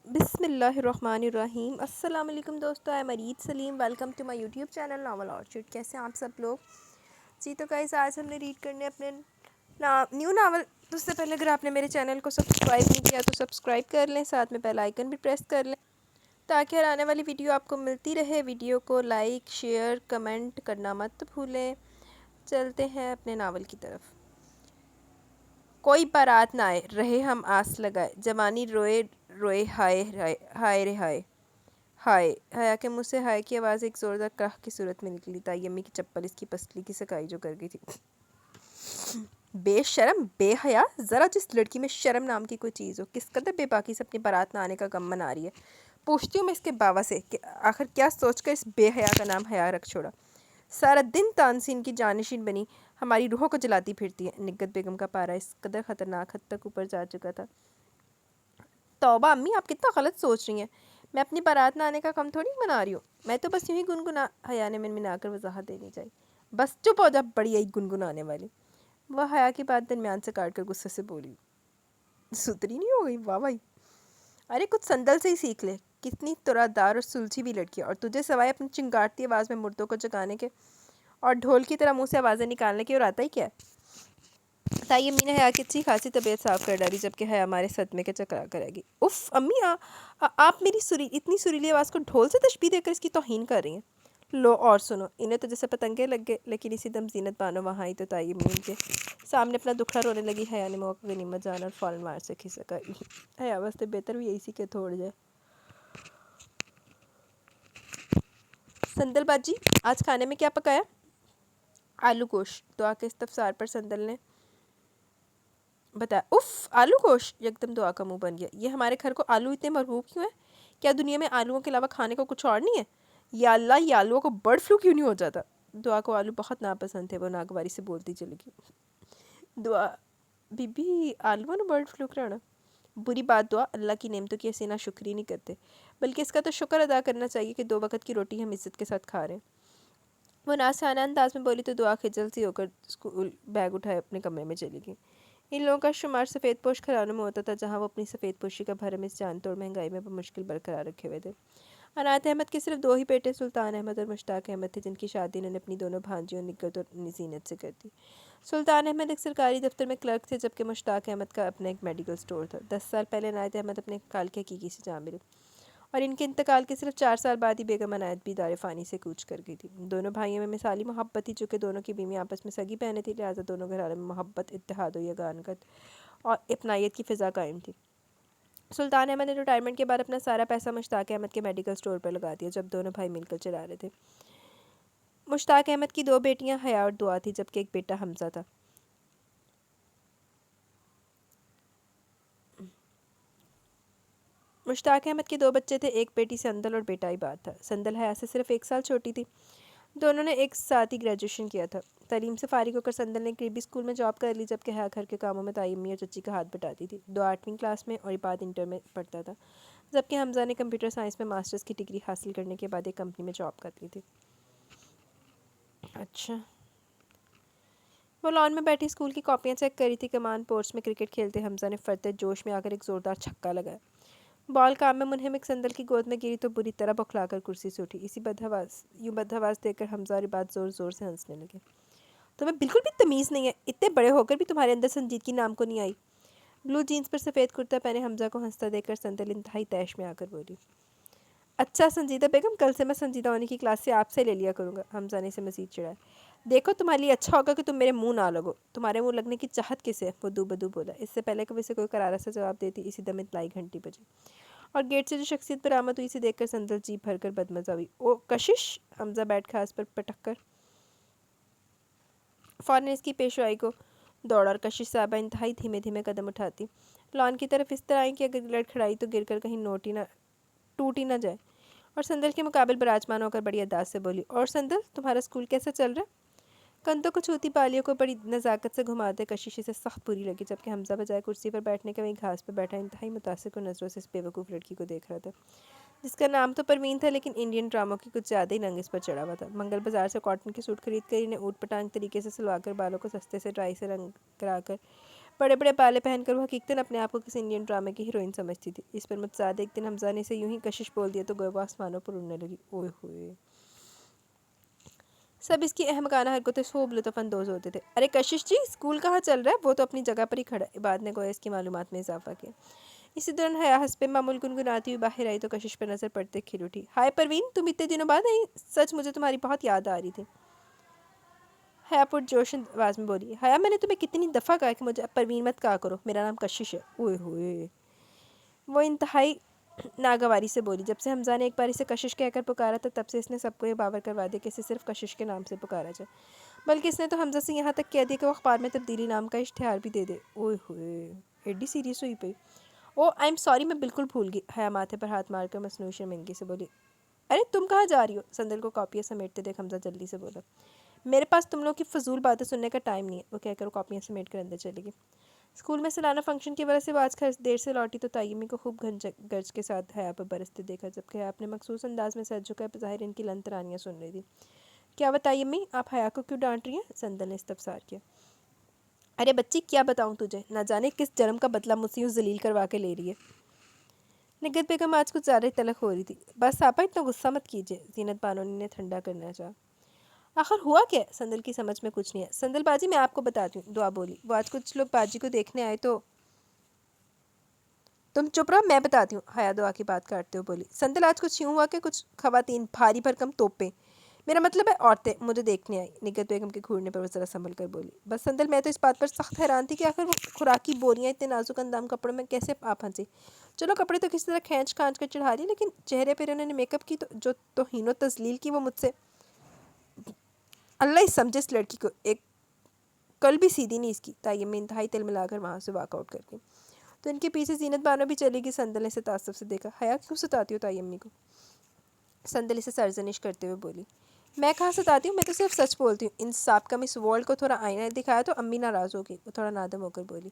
بسم اللہ الرحمن الرحیم۔ السلام علیکم دوستو، I'm Areej Saleem, welcome to my YouTube channel Novel Orchid. کیسے ہیں آپ سب لوگ؟ جی تو گائز، آج ہم نے ریڈ کرنے اپنے نیو ناول۔ تو اس سے پہلے اگر آپ نے میرے چینل کو سبسکرائب نہیں کیا تو سبسکرائب کر لیں، ساتھ میں بیل آئیکن بھی پریس کر لیں تاکہ ہر آنے والی ویڈیو آپ کو ملتی رہے۔ ویڈیو کو لائک، شیئر، کمنٹ کرنا مت بھولیں۔ چلتے ہیں اپنے ناول کی طرف۔ کوئی بارات نہ آئے، رہے ہم آس لگائے، جوانی روئے روئے ہائے ہائے رے ہائے ہائے۔ حیا کے منہ سے ہائے کی آواز ایک زوردار کرہ کی صورت میں نکلی۔ تائی امی کی چپل اس کی پسلی کی سکائی جو کر گئی تھی۔ بے شرم، بے حیا، ذرا جس لڑکی میں شرم نام کی کوئی چیز ہو، کس قدر بے باکی سے اپنی بارات نہ آنے کا غم منا رہی ہے۔ پوچھتی ہوں میں اس کے باوا سے کہ آخر کیا سوچ کر اس بے حیا کا نام حیا رکھ چھوڑا۔ سارا دن تانسین کی جانشین بنی ہماری روحوں کو جلاتی پھرتی ہے۔ نگہت بیگم کا پارا اس قدر خطرناک حد تک اوپر جا چکا تھا۔ توبہ امی، آپ کتنا غلط سوچ رہی ہیں۔ میں اپنی بارات نہ آنے کا غم تھوڑی منا رہی ہوں، میں تو بس یوں ہی گنگنا۔ حیا نے منمنا کر وضاحت دینی چاہی۔ بس چپ ہو جا بڑی آئی گنگنانے والی۔ وہ حیا کی بات درمیان سے کاٹ کر غصے سے بولی۔ ستری نہیں ہو گئی؟ واہ بھائی، ارے کچھ سندل سے ہی سیکھ لے۔ کتنی ترادار اور سلجھی بھی لڑکی ہے، اور تجھے سوائے اپنی چنگاڑتی آواز میں مردوں کو جگانے کے اور ڈھول کی طرح منہ سے آوازیں نکالنے کی اور آتا ہی کیا ہے؟ تائی امی نے حیا کی اچھی خاصی طبیعت صاف کر ڈالی، جبکہ حیا ہمارے صدمے کے چکرا کرے گی۔ اف امی، آپ میری اتنی سریلی آواز کو ڈھول سے تشبیہ دے کر اس کی توہین کر رہی ہیں۔ لو اور سنو، انہیں تو جیسے پتنگے لگ گئے، لیکن اسی دم زینت بانو وہاں آئی تو تائی امی ان کے سامنے اپنا دکھڑا رونے لگی۔ حیا نے موقع غنیمت جانا اور فوراً مار سے کھسکا۔ حیا واسطے بہتر بھی یہی سی کہ تھوڑ جائے۔ سندل باجی، آج کھانے میں کیا پکایا؟ آلو گوشت۔ دعا کے استفسار پر سندل نے بتایا۔ اف، آلو گوشت! یکدم دعا کا منہ بن گیا۔ یہ ہمارے گھر کو آلو اتنے مرغوب کیوں ہیں؟ کیا دنیا میں آلوؤں کے علاوہ کھانے کو کچھ اور نہیں ہے؟ یا اللہ، یہ آلوؤں کو برڈ فلو کیوں نہیں ہو جاتا؟ دعا کو آلو بہت ناپسند تھے، وہ ناگواری سے بولتی چلی گئی۔ دعا، بی بی، آلوؤں نے برڈ فلو کرانا؟ بری بات دعا، اللہ کی نعمتوں کی ایسی ناشکری نہیں کرتے، بلکہ اس کا تو شکر ادا کرنا چاہیے کہ 2 وقت کی روٹی ہم عزت کے ساتھ کھا رہے ہیں۔ وہ نازشانہ انداز میں بولی تو دعا خجل سی ہو کر اسکول بیگ اٹھائے اپنے کمرے میں چلی گئی۔ ان لوگوں کا شمار سفید پوش گھرانوں میں ہوتا تھا، جہاں وہ اپنی سفید پوشی کا بھرم اس جان توڑ مہنگائی میں بمشکل برقرار رکھے ہوئے تھے۔ عنایت احمد کے صرف 2 ہی بیٹے سلطان احمد اور مشتاق احمد تھے، جن کی شادی انہوں نے اپنی دونوں بھانجیوں نگہت اور زینت سے کر دی۔ سلطان احمد ایک سرکاری دفتر میں کلرک تھے، جبکہ مشتاق احمد کا اپنا ایک میڈیکل سٹور تھا۔ 10 سال پہلے عنایت احمد اپنے کال کے حقیقی سے جا ملے، اور ان کے انتقال کے صرف 4 سال بعد ہی بیگم عنایت بھی دار فانی سے کوچ کر گئی تھی۔ دونوں بھائیوں میں مثالی محبت تھی، چونکہ دونوں کی بیویاں آپس میں سگی بہنیں تھیں، لہٰذا دونوں گھرانوں میں محبت، اتحاد و یگانگت اور اپنائیت کی فضا قائم تھی۔ سلطان احمد نے ریٹائرمنٹ کے بعد اپنا سارا پیسہ مشتاق احمد کے میڈیکل سٹور پر لگا دیا، جب دونوں بھائی مل کر چلا رہے تھے۔ مشتاق احمد کی 2 بیٹیاں حیا اور دعا تھی، جبکہ ایک بیٹا حمزہ تھا۔ مشتاق احمد کے 2 بچے تھے، ایک بیٹی سندل اور بیٹا عباد تھا۔ سندل حیا سے صرف 1 سال چھوٹی تھی۔ دونوں نے ایک ساتھ ہی گریجویشن کیا تھا۔ تعلیم سے فارغ ہو کر سندل نے قریبی اسکول میں جاب کر لی، جبکہ حیا گھر کے کاموں میں تائی امی اور چچی کا ہاتھ بٹاتی تھی۔ دعا 8ویں کلاس میں اور عباد انٹر میں پڑھتا تھا، جبکہ حمزہ نے کمپیوٹر سائنس میں ماسٹرز کی ڈگری حاصل کرنے کے بعد ایک کمپنی میں جاب کر لی تھی۔ اچھا۔ وہ لان میں بیٹھی اسکول کی کاپیاں چیک کر رہی تھی، کمان پورچ میں کرکٹ کھیلتے حمزہ نے فرتے جوش میں آ کر ایک زوردار چھکا لگایا۔ بال کام میں منہمک سندل کی گود میں گری تو بری طرح بکھلا کر کرسی سے اٹھی۔ یوں بدحواس دیکھ کر حمزہ اور عباد زور زور سے ہنسنے لگے۔ تمہیں بالکل بھی تمیز نہیں ہے، اتنے بڑے ہو کر بھی تمہارے اندر سنجیدگی نام کو نہیں آئی۔ بلو جینز پر سفید کرتا پہنے حمزہ کو ہنستا دیکھ کر سندل انتہائی طیش میں آ کر بولی۔ اچھا سنجیدہ بیگم، کل سے میں سنجیدہ ہونے کی کلاس سے آپ سے لے لیا کروں گا۔ حمزہ نے اسے مزید چڑھایا۔ دیکھو تمہارے لیے اچھا ہوگا کہ تم میرے منہ نہ لگو۔ تمہارے منہ لگنے کی چاہت کسے ہے؟ وہ دو بدو بولا۔ اس سے پہلے کہ وہ اسے کوئی کرارا سا جواب دیتی، اسی دم اطلاعی گھنٹی بجی، اور گیٹ سے جو شخصیت برآمد ہوئی اسے دیکھ کر سندل جی بھر کر بدمزہ ہوئی۔ او کشش! حمزہ بیٹھ گھاس پر پٹک کر فوراً اس کی پیشوائی کو دوڑا، اور کشش صاحبہ انتہائی دھیمے دھیمے قدم اٹھاتی لان کی طرف اس طرح آئیں کہ اگر لڑکھڑائی تو گر کر کہیں ٹوٹ ہی نہ جائے، اور سندل کے مقابل براجمان ہو کر بڑی اداس سے بولی۔ اور سندل، تمہارا اسکول کیسا چل رہا ہے؟ کندھوں کو چھوتی بالیوں کو بڑی نزاکت سے گھماتے کشش اسے سخت بری لگی، جبکہ حمزہ بجائے کرسی پر بیٹھنے کے وہیں گھاس پر بیٹھا انتہائی متاثر کن نظروں سے اس بے وقوف لڑکی کو دیکھ رہا تھا، جس کا نام تو پروین تھا، لیکن انڈین ڈراموں کی کچھ زیادہ ہی رنگ اس پر چڑھا ہوا تھا۔ منگل بازار سے کاٹن کے سوٹ خرید کر انہیں اوٹ پٹانگ طریقے سے سلوا کر بالوں کو سستے سے ڈرائی سے رنگ کرا کر بڑے بڑے بالے پہن کر وہ حقیقتاً اپنے آپ کو کسی انڈین ڈرامے کی ہیروئن سمجھتی تھی۔ اس پر متضاد ایک دن حمزہ نے اسے یوں ہی کشش بول دیا تو گویا وہ آسمانوں پر اڑنے لگی۔ اوئے ہوئے، سب اس کی احمقانہ حرکتیں خوب لطف اندوز ہوتے تھے۔ ارے کشش جی، اسکول کہاں چل رہا ہے؟ وہ تو اپنی جگہ پر ہی کھڑا ہے۔ عباد نے گویا اس کی معلومات میں اضافہ کیا۔ اسی دوران حیا حسب معمول گنگناتی ہوئی باہر آئی تو کشش پر نظر پڑتے کھل اٹھی۔ ہائے پروین، تم اتنے دنوں بعد آئی؟ سچ مجھے تمہاری بہت یاد آ رہی تھی۔ حیا پرجوش آواز میں بولی۔ حیا، میں نے تمہیں کتنی دفعہ کہا کہ مجھے پروین مت کہا کرو، میرا نام کشش ہے۔ اوئے ہوئے، وہ انتہائی ناگواری سے بولی۔ جب سے حمزہ نے ایک بار اسے کشش کہہ کر پکارا تھا تب سے اس نے سب کو یہ باور کروا دیا کہ اسے صرف کشش کے نام سے پکارا جائے، بلکہ اس نے تو حمزہ سے یہاں تک کہہ دیا کہ وہ اخبار میں تبدیلی نام کا اشتہار بھی دے دے۔ اوئے ہوئے، ایڈی سیریس ہوئی پئی۔ او آئی ایم سوری، میں بالکل بھول گئی۔ حیا ماتھے پر ہاتھ مار کر مصنوعی شرمندگی سے بولی۔ ارے تم کہاں جا رہی ہو؟ سندل کو کاپیاں سمیٹتے دیکھ حمزہ جلدی سے بولا۔ میرے پاس تم لوگ کی فضول باتیں سننے کا ٹائم نہیں ہے، وہ کہہ کر وہ کاپیاں سمیٹ کر اندر چلی گئی۔ اسکول میں سالانہ فنکشن کی وجہ سے وہ آج دیر سے لوٹی تو تیمی کو خوب گرج کے ساتھ حیا پر برستے دیکھا، جبکہ حیا اپنے مخصوص انداز میں سر جھکا بظاہر ان کی لن ترانیاں سن رہی تھی۔ کیا بتائی امی، آپ حیا کو کیوں ڈانٹ رہی ہیں؟ سندل نے استفسار کیا۔ ارے بچی، کیا بتاؤں تجھے، نہ جانے کس جرم کا بدلہ مجھ سے یوں ذلیل کروا کے لے رہی ہے۔ نگہت بیگم آج کچھ زیادہ ہی تلخ ہو رہی تھی۔ بس آپا، اتنا غصہ مت کیجیے، زینت بانو نے ٹھنڈا کرنا چاہا۔ آخر ہوا کیا؟ سندل کی سمجھ میں کچھ نہیں ہے۔ سندل باجی، میں آپ کو بتاتی ہوں، دعا بولی۔ وہ آج کچھ لوگ باجی کو دیکھنے آئے تو تم چپ رہو، میں بتاتی ہوں، حیا دعا کی بات کاٹتے ہوئے بولی۔ سندل، آج کچھ یوں ہوا کہ کچھ خواتین بھاری بھرکم توپیں، میرا مطلب ہے عورتیں، مجھے دیکھنے آئی۔ نگہت بیگم کے گھورنے پر وہ ذرا سنبھل کر بولی۔ بس سندل، میں تو اس بات پر سخت حیران تھی کہ آخر وہ خوراکی بوریاں اتنے نازک اندام کپڑوں میں کیسے آ پھنسی۔ چلو کپڑے تو کسی طرح کھینچ کھانچ کر چڑھا لی، لیکن چہرے پر انہوں نے میک اپ کی تو جو توہین و تذلیل کی وہ مجھ سے، اللہ ہی سمجھے اس لڑکی کو، ایک کل بھی سیدھی نہیں اس کی۔ تائیم میں انتہائی تل ملا کر وہاں سے واک آؤٹ کر گئی۔ تو ان کے پیچھے زینت بانو بھی چلی گئی۔ سندل نے اسے تعصب سے دیکھا۔ حیا، کیوں ستاتی ہو تائی امی کو؟ سندل اسے سرزنش کرتے ہوئے بولی۔ میں کہاں ستاتی ہوں، میں تو صرف سچ بولتی ہوں۔ ان سابقہ مس ورلڈ کو تھوڑا آئینہ دکھایا تو امی ناراض ہو گئی، وہ تھوڑا نادم ہو کر بولی۔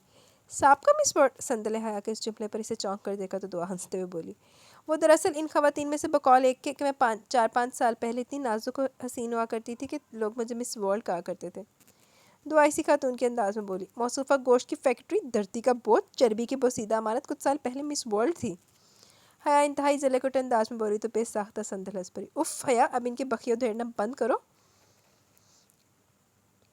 سابقہ مس ورلڈ؟ سندل نے حیا کے اس جملے پر اسے چونک کر دیکھا تو دعا ہنستے ہوئے بولی۔ وہ دراصل ان خواتین میں سے بقول ایک کے کہ میں 4-5 سال پہلے اتنی نازک و حسین ہوا کرتی تھی کہ لوگ مجھے مس ورلڈ کہا کرتے تھے۔ دعا اسی خاتون کے انداز میں بولی۔ موصوفہ گوشت کی فیکٹری، دھرتی کا بوجھ، چربی کی بوسیدہ عمارت کچھ سال پہلے مس ورلڈ تھی۔ حیا انتہائی جلے کٹے انداز میں بولی تو بے ساختہ سندل ہنس پڑی۔ اف حیا، اب ان کے بخیے ادھیڑنا بند کرو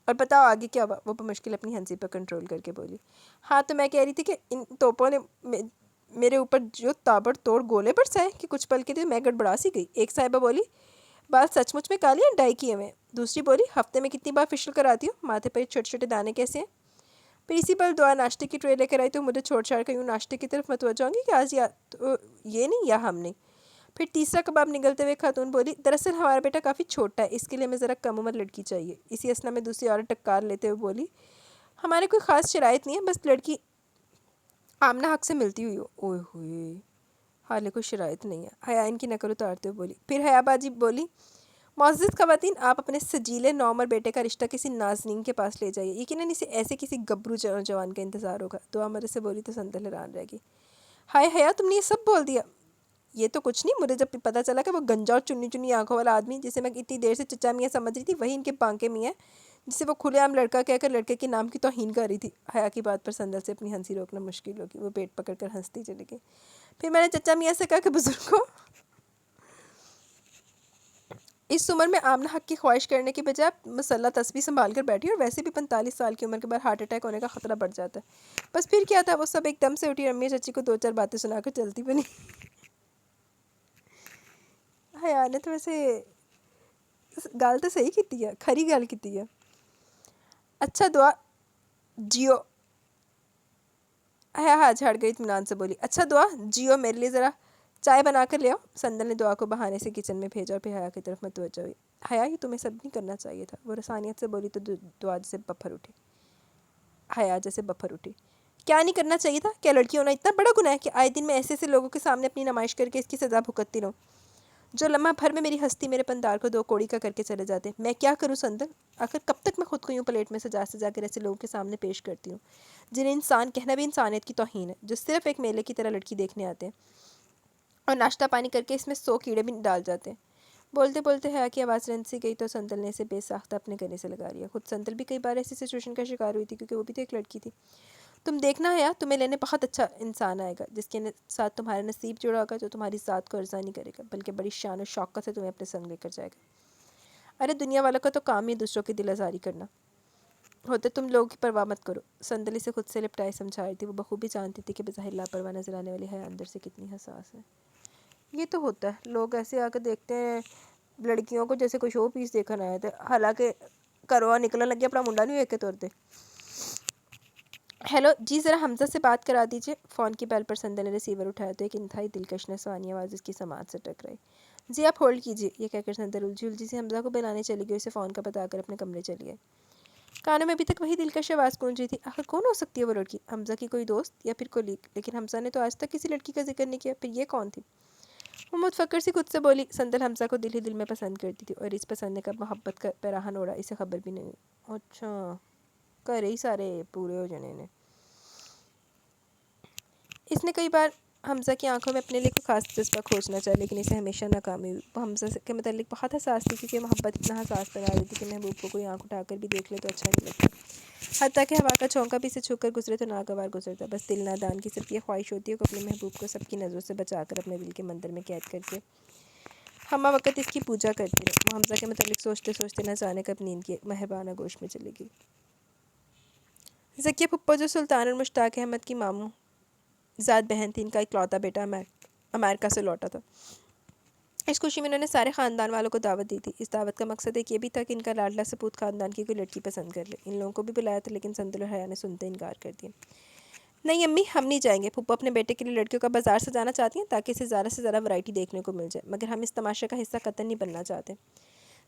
اور بتاؤ آگے کیا ہوا؟ وہ بمشکل اپنی ہنسی پر کنٹرول کر کے بولی۔ ہاں تو میں کہہ رہی تھی کہ ان توپوں نے میرے اوپر جو تابڑ توڑ گولے برسائے کہ کچھ پل کے لیے میں گڑبڑا سی گئی۔ ایک صاحبہ بولی، بات سچ مچ میں کالی یا ڈائی کیے ہوئے ہیں؟ دوسری بولی، ہفتے میں کتنی بار فیشل کراتی ہوں؟ ماتھے پر چھوٹے چھوٹے دانے کیسے ہیں؟ پھر اسی پر دعا ناشتے کی ٹرے لے کر آئی تو مجھے چھوڑ چھاڑ کر یوں ناشتے کی طرف متوجہ ہوں گی کہ آج یا تو یہ نہیں یا ہم نہیں۔ پھر تیسرا کباب نگلتے ہوئے خاتون بولی، دراصل ہمارا بیٹا کافی چھوٹا ہے، اس کے لیے ہمیں ذرا کم عمر لڑکی چاہیے۔ اسی اثنا میں دوسری عورت ٹکار لیتے ہوئے بولی، ہمارے کوئی خاص شرائط نہیں ہے، بس لڑکی آمنہ حق سے ملتی ہوئی ہو۔ اوئے ہوئے، حالے کوئی شرائط نہیں ہے، حیا ان کی نقل اتارتے ہوئے بولی۔ پھر حیا باجی بولی، معزز خواتین، آپ اپنے سجیلے نوعمر بیٹے کا رشتہ کسی نازنین کے پاس لے جائیے، یقیناً اسے ایسے کسی گبرو جوان کا انتظار ہوگا۔ دعا مرے سے بولی تو سندل حیران رہ گئی۔ ہائے حیا، تم نے یہ سب بول دیا؟ یہ تو کچھ نہیں، مجھے جب پتہ چلا کہ وہ گنجا اور چنی چنی آنکھوں والا آدمی جسے میں اتنی دیر سے چچا میاں سمجھ رہی تھی وہی ان کے بانکے میاں جسے وہ کھلے عام لڑکا کہہ کر لڑکے کے نام کی توہین کر رہی تھی۔ حیا کی بات پر سندل سے اپنی ہنسی روکنا مشکل ہوگی، وہ پیٹ پکڑ کر ہنستی چلی گئی۔ پھر میں نے چچا میاں سے کہا کہ بزرگوں، اس عمر میں آمنہ حق کی خواہش کرنے کے بجائے آپ مسلح تسبیح سنبھال کر بیٹھی، اور ویسے بھی 45 سال کی عمر کے بعد ہارٹ اٹیک ہونے کا خطرہ بڑھ جاتا ہے۔ بس پھر کیا تھا، وہ سب ایک دم سے اٹھی، امی چچی کو 2-4 باتیں سنا کر چلتی بنی۔ حیا نے تو ویسے گال تو صحیح کیتی ہے، کھری گال کیتی ہے۔ اچھا دعا جیو، حیا ہاتھ جھاڑ گئی اطمینان سے بولی۔ اچھا دعا جیو، میرے لیے ذرا چائے بنا کر لے آؤ۔ سندل نے دعا کو بہانے سے کچن میں بھیجا اور پھر حیا کی طرف متوجہ ہوئی۔ حیا، یہ تمہیں سب نہیں کرنا چاہیے تھا، وہ رسانیت سے بولی تو دعا جیسے بپھر اٹھی۔ حیا جیسے بپھر اٹھی۔ کیا نہیں کرنا چاہیے تھا؟ کیا لڑکی ہونا اتنا بڑا گناہ ہے کہ آئے دن میں ایسے ایسے لوگوں کے سامنے اپنی نمائش کر کے اس کی سزا بھگتتی رہوں؟ جو لمحہ بھر میں میری ہستی میرے پندار کو 2 کوڑی کا کر کے چلے جاتے ہیں، میں کیا کروں سندل؟ آخر کب تک میں خود کو یوں پلیٹ میں سجا کر ایسے لوگوں کے سامنے پیش کرتی ہوں جنہیں انسان کہنا بھی انسانیت کی توہین ہے، جو صرف ایک میلے کی طرح لڑکی دیکھنے آتے ہیں اور ناشتہ پانی کر کے اس میں 100 کیڑے بھی ڈال جاتے ہیں۔ بولتے بولتے حیا کی آواز رن سی گئی تو سندل نے اسے بے ساختہ اپنے گلے سے لگا لیا۔ خود سندل بھی کئی بار ایسی سچویشن کا شکار ہوئی تھی کیونکہ وہ بھی تو ایک لڑکی تھی۔ تم دیکھنا ہے تمہیں لینے بہت اچھا انسان آئے گا جس کے ساتھ تمہارا نصیب جڑا ہوگا، جو تمہاری ذات کو ارضا نہیں کرے گا بلکہ بڑی شان و شوکت سے تمہیں اپنے سنگ لے کر جائے گا۔ ارے دنیا والوں کا تو کام ہی دوسروں کی دل آزاری کرنا ہوتا، تم لوگوں کی پرواہ مت کرو۔ سندلی سے خود سے لپٹائے سمجھا رہی تھی، وہ بخوبی جانتی تھی کہ بظاہر لاپرواہ نظر آنے والی حیا اندر سے کتنی حساس ہے۔ یہ تو ہوتا ہے، لوگ ایسے آ کے دیکھتے ہیں لڑکیوں کو جیسے کوئی شو پیس دیکھا نہ آئے تھے، حالانکہ کروا نکلنے لگے اپنا منڈا نہیں ایک کے طور پہ۔ ہیلو جی، ذرا حمزہ سے بات کرا دیجیے۔ فون کی بیل پر سندل نے ریسیور اٹھایا تو ایک انتہائی دلکش نسوانی آواز اس کی سماعت سے ٹکرائی۔ جی آپ ہولڈ کیجیے، یہ کہہ کر سندل الجھی سے حمزہ کو بلانے چلی گئی، اسے فون کا بتا کر اپنے کمرے چلی گئی۔ کانوں میں ابھی تک وہی دلکش آواز گونج رہی تھی، آخر کون ہو سکتی ہے وہ لڑکی؟ حمزہ کی کوئی دوست یا پھر کولیگ؟ لیکن حمزہ نے تو آج تک کسی لڑکی کا ذکر نہیں کیا، پھر یہ کون تھی؟ وہ متفکر سی خود سے بولی، سندل حمزہ کو دل ہی دل میں پسند کرتی تھی اور اس پسند نے کب محبت کا پیراہن اوڑھا اسے خبر بھی نہیں ہوئی۔ اچھا کرے ہی سارے پورے ہو جانے نے۔ اس نے کئی بار حمزہ کی آنکھوں میں اپنے لیے کوئی خاص جذبہ کھوجنا چاہا لیکن اسے ہمیشہ ناکامی ہوئی۔ وہ حمزہ کے متعلق بہت حساس تھی کیونکہ محبت اتنا حساس بنا دیتی کہ محبوب کو کوئی آنکھ اٹھا کر بھی دیکھ لے تو اچھا نہیں لگتا، حتیٰ کہ ہوا کا جھونکا بھی اسے چھو کر گزرے تو ناگوار گزرتا۔ بس دل نادان کی صرف یہ خواہش ہوتی ہے کہ اپنے محبوب کو سب کی نظروں سے بچا کر اپنے دل کے مندر میں قید کر کے ہمہ وقت اس کی پوجا کرتی رہے۔ وہ حمزہ کے متعلق سوچتے سوچتے نہ جانے کب نیند کی مہربانہ گوش میں چلی گئی۔ ذکیہ پھپھو جو سلطان اور مشتاق احمد کی ماموں ذات بہن تھی، ان کا اکلوتا بیٹا امریکہ سے لوٹا تھا۔ اس خوشی میں انہوں نے سارے خاندان والوں کو دعوت دی تھی۔ اس دعوت کا مقصد ایک یہ بھی تھا کہ ان کا لاڈلا سپوت خاندان کی کوئی لڑکی پسند کر لے۔ ان لوگوں کو بھی بلایا تھا لیکن سندل اور حیا نے سنتے انکار کر دیا۔ نہیں امی، ہم نہیں جائیں گے۔ پھپھو اپنے بیٹے کے لیے لڑکیوں کا بازار سجانا چاہتی ہیں تاکہ اسے زیادہ سے زیادہ ورائٹی دیکھنے کو مل جائے، مگر ہم اس تماشے کا حصہ قطعاً نہیں بننا چاہتے۔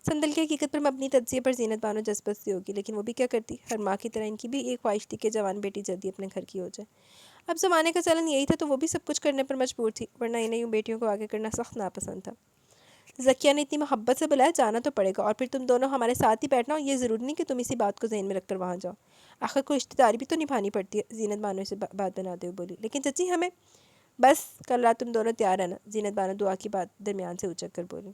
سندل کی حقیقت پر مبنی تجزیے پر زینت بانو جذبت سی ہوگی، لیکن وہ بھی کیا کرتی، ہر ماں کی طرح ان کی بھی ایک خواہش تھی کہ جوان بیٹی جلدی اپنے گھر کی ہو جائے۔ اب زمانے کا چلن یہی تھا تو وہ بھی سب کچھ کرنے پر مجبور تھی، ورنہ انہیں یوں بیٹیوں کو آگے کرنا سخت ناپسند تھا۔ ذکیہ نے اتنی محبت سے بلایا، جانا تو پڑے گا، اور پھر تم دونوں ہمارے ساتھ ہی بیٹھنا ہو، یہ ضروری نہیں کہ تم اسی بات کو ذہن میں رکھ کر وہاں جاؤ، آخر کوئی رشتہ داری بھی تو نبھانی پڑتی ہے، زینت بانو سے بات بناتے ہوئے بولی۔ لیکن چچی ہمیں بس کل رات تم دونوں تیار رہنا، زینت بانو دعا کی بات درمیان سے اچک کر بولی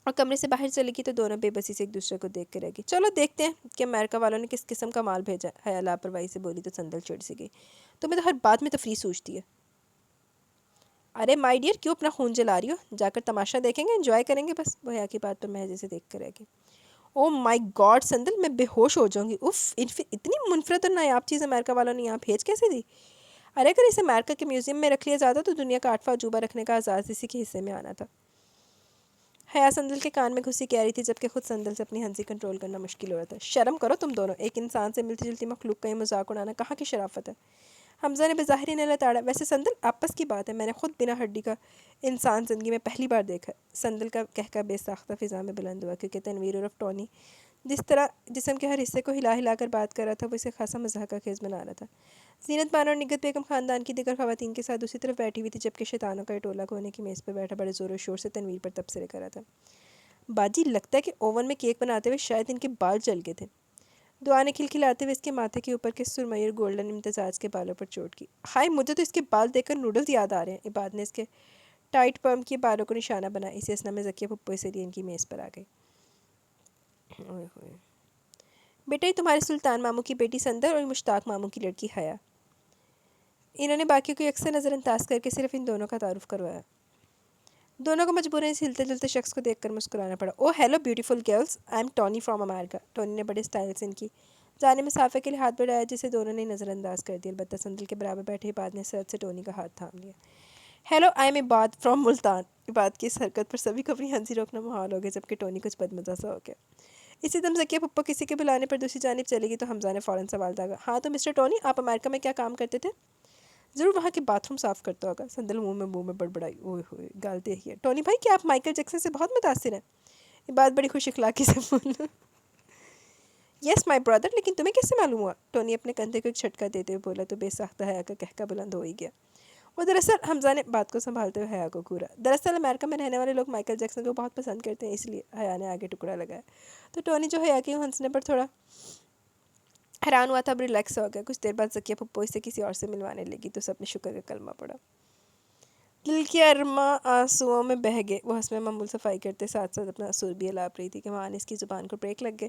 اور کمرے سے باہر چلی گئی تو دونوں بے بسی سے ایک دوسرے کو دیکھ کے رہ گئی۔ چلو دیکھتے ہیں کہ امریکہ والوں نے کس قسم کا مال بھیجا ہے، حیا لاپرواہی سے بولی تو سندل چڑ سی گئی۔ تمہیں تو ہر بات میں تفریح سوچتی ہے۔ ارے مائی ڈیئر، کیوں اپنا خون جلا رہی ہو؟ جا کر تماشا دیکھیں گے، انجوائے کریں گے بس۔ وہ حیا کی بات پر محض سے دیکھ کر رہ گئی۔ او مائی گاڈ سندل، میں بے ہوش ہو جاؤں گی، اف، اتنی منفرد اور نایاب چیز امریکہ والوں نے یہاں بھیج کیسے دی؟ ارے اگر اسے امریکہ کے میوزیم میں رکھ لیا جاتا تو دنیا کا 8واں عجوبہ رکھنے کا اعزاز اسی کے حصے میں آنا تھا۔ حیا سندل کے کان میں گھسی کہہ رہی تھی جبکہ خود سندل سے اپنی ہنسی کنٹرول کرنا مشکل ہو رہا تھا۔ شرم کرو تم دونوں، ایک انسان سے ملتی جلتی مخلوق کا یہ مذاق اڑانا کہاں کی شرافت ہے؟ حمزہ نے بظاہر ہی نہ لتاڑا۔ ویسے سندل آپس کی بات ہے، میں نے خود بنا ہڈی کا انسان زندگی میں پہلی بار دیکھا ہے۔ سندل کا کہکا بے ساختہ فضا میں بلند ہوا کیونکہ تنویر اور ٹونی جس طرح جسم کے ہر حصے کو ہلا ہلا کر بات کر رہا تھا وہ اسے خاصا مضحکہ خیز بنا رہا تھا۔ زینت بانو اور نگہت بیگم خاندان کی دیگر خواتین کے ساتھ دوسری طرف بیٹھی ہوئی تھی جبکہ شیطانوں کا یہ ٹولہ کونے کی میز پر بیٹھا بڑے زور و شور سے تنویر پر تبصرے کر رہا تھا۔ باجی لگتا ہے کہ اوون میں کیک بناتے ہوئے شاید ان کے بال جل گئے تھے۔ دعا نے کھلکھلاتے ہوئے اس کے ماتھے کے اوپر کے سرمئی اور گولڈن امتزاج کے بالوں پر چوٹ کی۔ ہائے مجھے تو اس کے بال دیکھ کر نوڈلز یاد آ رہے ہیں۔ عباد نے اس کے ٹائٹ پرم کے بالوں کو نشانہ بنایا، اسی اسنا میں ذکیہ پھپھو سے لیے ان کی میز پر آ گئی۔ اوئے ہوئے بیٹا، یہ تمہارے سلطان ماموں کی بیٹی سندر اور مشتاق ماموں کی لڑکی حیا۔ انہوں نے باقیوں کو اکثر نظر انداز کر کے صرف ان دونوں کا تعارف کروایا۔ دونوں کو مجبوراً اس ہلتے جلتے شخص کو دیکھ کر مسکرانا پڑا۔ Oh hello beautiful girls, I am Tony from America. Tony نے بڑے سٹائل سے ان کی جانب مسافہ کے لیے ہاتھ بڑھایا جسے دونوں نے نظر انداز کر دیا، البتہ سندل کے برابر بیٹھے عباد نے سرد سے ٹونی کا ہاتھ تھام لیا۔ ہیلو، آئی ایم عباد فرام ملتان۔ عباد کی اس حرکت پر سبھی کو اپنی ہنسی روکنا محال ہو گیا جبکہ ٹونی کچھ بدمزہ سا ہو گیا۔ اسی دم ذکیہ پھپھو کسی کے بلانے پر دوسری جانب چلے گی تو حمزہ نے فوراً سوال داغا۔ ہاں تو مسٹر ٹونی، آپ امریکہ میں کیا کام کرتے تھے؟ ضرور وہاں کے باتھ روم صاف کرتا ہوگا۔ سندل منہ میں بڑبڑائی۔ اوئے ہوئے گال دیکھی ہے۔ ٹونی بھائی، کیا آپ مائیکل جیکسن سے بہت متاثر ہیں؟ عباد بڑی خوش اخلاقی سے بولا۔ یس مائی برادر، لیکن تمہیں کیسے معلوم ہوا؟ ٹونی اپنے کندھے کو ایک جھٹکا دیتے ہوئے بولا تو بے ساختہ حیا کا کہکا بلند ہو ہی گیا۔ وہ دراصل، حمزہ نے بات کو سنبھالتے ہوئے حیا کو گھورا، دراصل امریکہ میں رہنے والے لوگ مائیکل جیکسن کو بہت پسند کرتے ہیں، اس لیے حیا نے آگے ٹکڑا لگایا۔ تو ٹونی جو حیا کے ہنسنے پر تھوڑا حیران ہوا تھا اب ریلیکس ہو گیا۔ کچھ دیر بعد ذکیہ پھپھو اسے کسی اور سے ملوانے لگی تو سب نے شکر کا کلمہ پڑھا۔ دل کے ارماں آنسوؤں میں بہہ گئے۔ وہ حسب معمول صفائی کرتے ساتھ ساتھ اپنا سر بھی الاپ رہی تھی کہ وہاں اس کی زبان کو بریک لگ گئے۔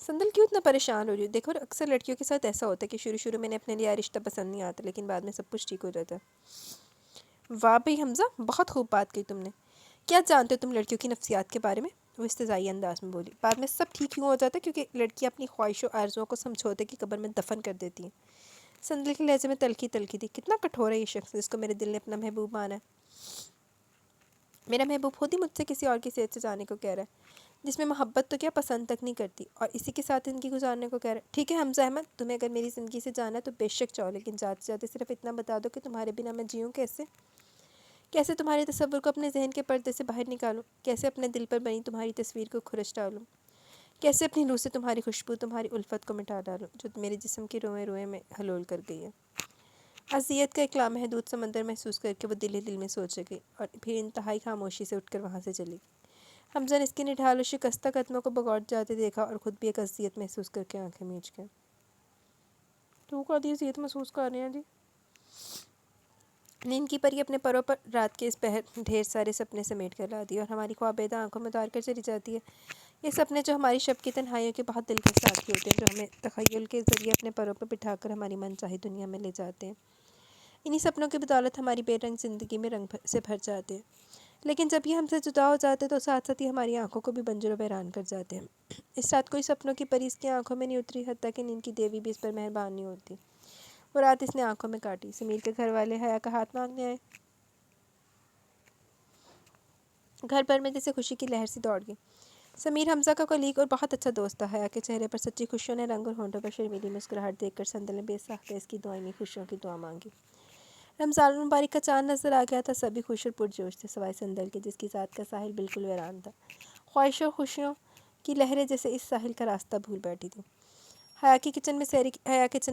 سندل کیوں اتنا پریشان ہو رہی ہو؟ دیکھو اکثر لڑکیوں کے ساتھ ایسا ہوتا ہے کہ شروع میں اپنے لیے رشتہ پسند نہیں آتا، لیکن بعد میں سب کچھ ٹھیک ہو جاتا ہے۔ واہ بھئی حمزہ، بہت خوب بات کی تم نے۔ کیا جانتے ہو تم لڑکیوں کی نفسیات کے بارے میں؟ وہ استہزائی انداز میں بولی۔ بعد میں سب ٹھیک کیوں ہو جاتا ہے؟ کیونکہ لڑکیاں اپنی خواہش و آرزوؤں کو سمجھوتے کی قبر میں دفن کر دیتی ہیں۔ سندل کے لہجے میں تلخی تلخی تھی۔ کتنا کٹھور ہے یہ شخص جس کو میرے دل نے اپنا محبوب مانا ہے۔ میرا محبوب خود ہی مجھ سے کسی اور کی صحت سے جانے کو کہہ رہا ہے، جس میں محبت تو کیا پسند تک نہیں کرتی، اور اسی کے ساتھ زندگی گزارنے کو کہہ رہا ہے۔ ٹھیک ہے حمزہ احمد، تمہیں اگر میری زندگی سے جانا ہے تو بے شک جاؤ، لیکن جاتے جاتے صرف اتنا بتا دو کہ تمہارے بنا میں جیوں کیسے؟ کیسے تمہارے تصور کو اپنے ذہن کے پردے سے باہر نکالوں؟ کیسے اپنے دل پر بنی تمہاری تصویر کو کھرچ ڈالوں؟ کیسے اپنی روح سے تمہاری خوشبو، تمہاری الفت کو مٹا ڈالوں جو میرے جسم کے روئیں روئیں میں حلول کر گئی ہے؟ اذیت کا ایک لامحدود سمندر محسوس کر کے وہ دل ہی دل میں سوچے گئی، اور پھر انتہائی خاموشی سے اٹھ کر وہاں سے چلی گئی۔ حمزہ نے اس کے نڈھال و شکستہ قدموں کو بغور جاتے دیکھا اور خود بھی ایک اذیت محسوس کر کے آنکھیں میچ گیا۔ تو کو آدھی اذیت محسوس کر رہے ہیں جی؟ نیند کی پری اپنے پروں پر رات کے اس پہر ڈھیر سارے سپنے سمیٹ کر لا دی اور ہماری خوابیدہ آنکھوں میں اتار کر چلی جاتی ہے۔ یہ سپنے جو ہماری شب کی تنہائیوں کے بہت دلکش ساتھی ہوتے ہیں، جو ہمیں تخیل کے ذریعے اپنے پروں پر بٹھا کر ہماری من چاہی دنیا میں لے جاتے ہیں۔ انہی سپنوں کی بدولت ہماری بے رنگ زندگی میں رنگ سے بھر جاتے ہیں، لیکن جب یہ ہم سے جدا ہو جاتے ہیں تو ساتھ ساتھ ہی ہماری آنکھوں کو بھی بنجر و ویران کر جاتے ہیں۔ اس رات کوئی سپنوں کی پری اس کی آنکھوں میں نہیں اتری، حتیٰ کہ نیند کی دیوی بھی اس پر مہربان نہیں ہوتی۔ وہ رات اس نے آنکھوں میں کاٹی۔ سمیر کے گھر والے حیا کا ہاتھ مانگنے آئے۔ گھر پر میں جیسے خوشی کی لہر سی دوڑ گئی۔ سمیر حمزہ کا کولیگ اور بہت اچھا دوست تھا۔ حیا کے چہرے پر سچی خوشیوں نے رنگ اور ہونٹوں پر شرمیلی مسکراہٹ دیکھ کر سندل نے بے ساختہ اس کی دائمی خوشیوں کی دعا مانگی۔ رمضان المبارک کا چاند نظر آ گیا تھا۔ سبھی خوش اور پرجوش تھے سوائے سندل کے، جس کی ذات کا ساحل بالکل ویران تھا۔ خواہشوں اور خوشیوں کی لہریں جیسے اس ساحل کا راستہ بھول بیٹھی تھیں۔ حیا کچن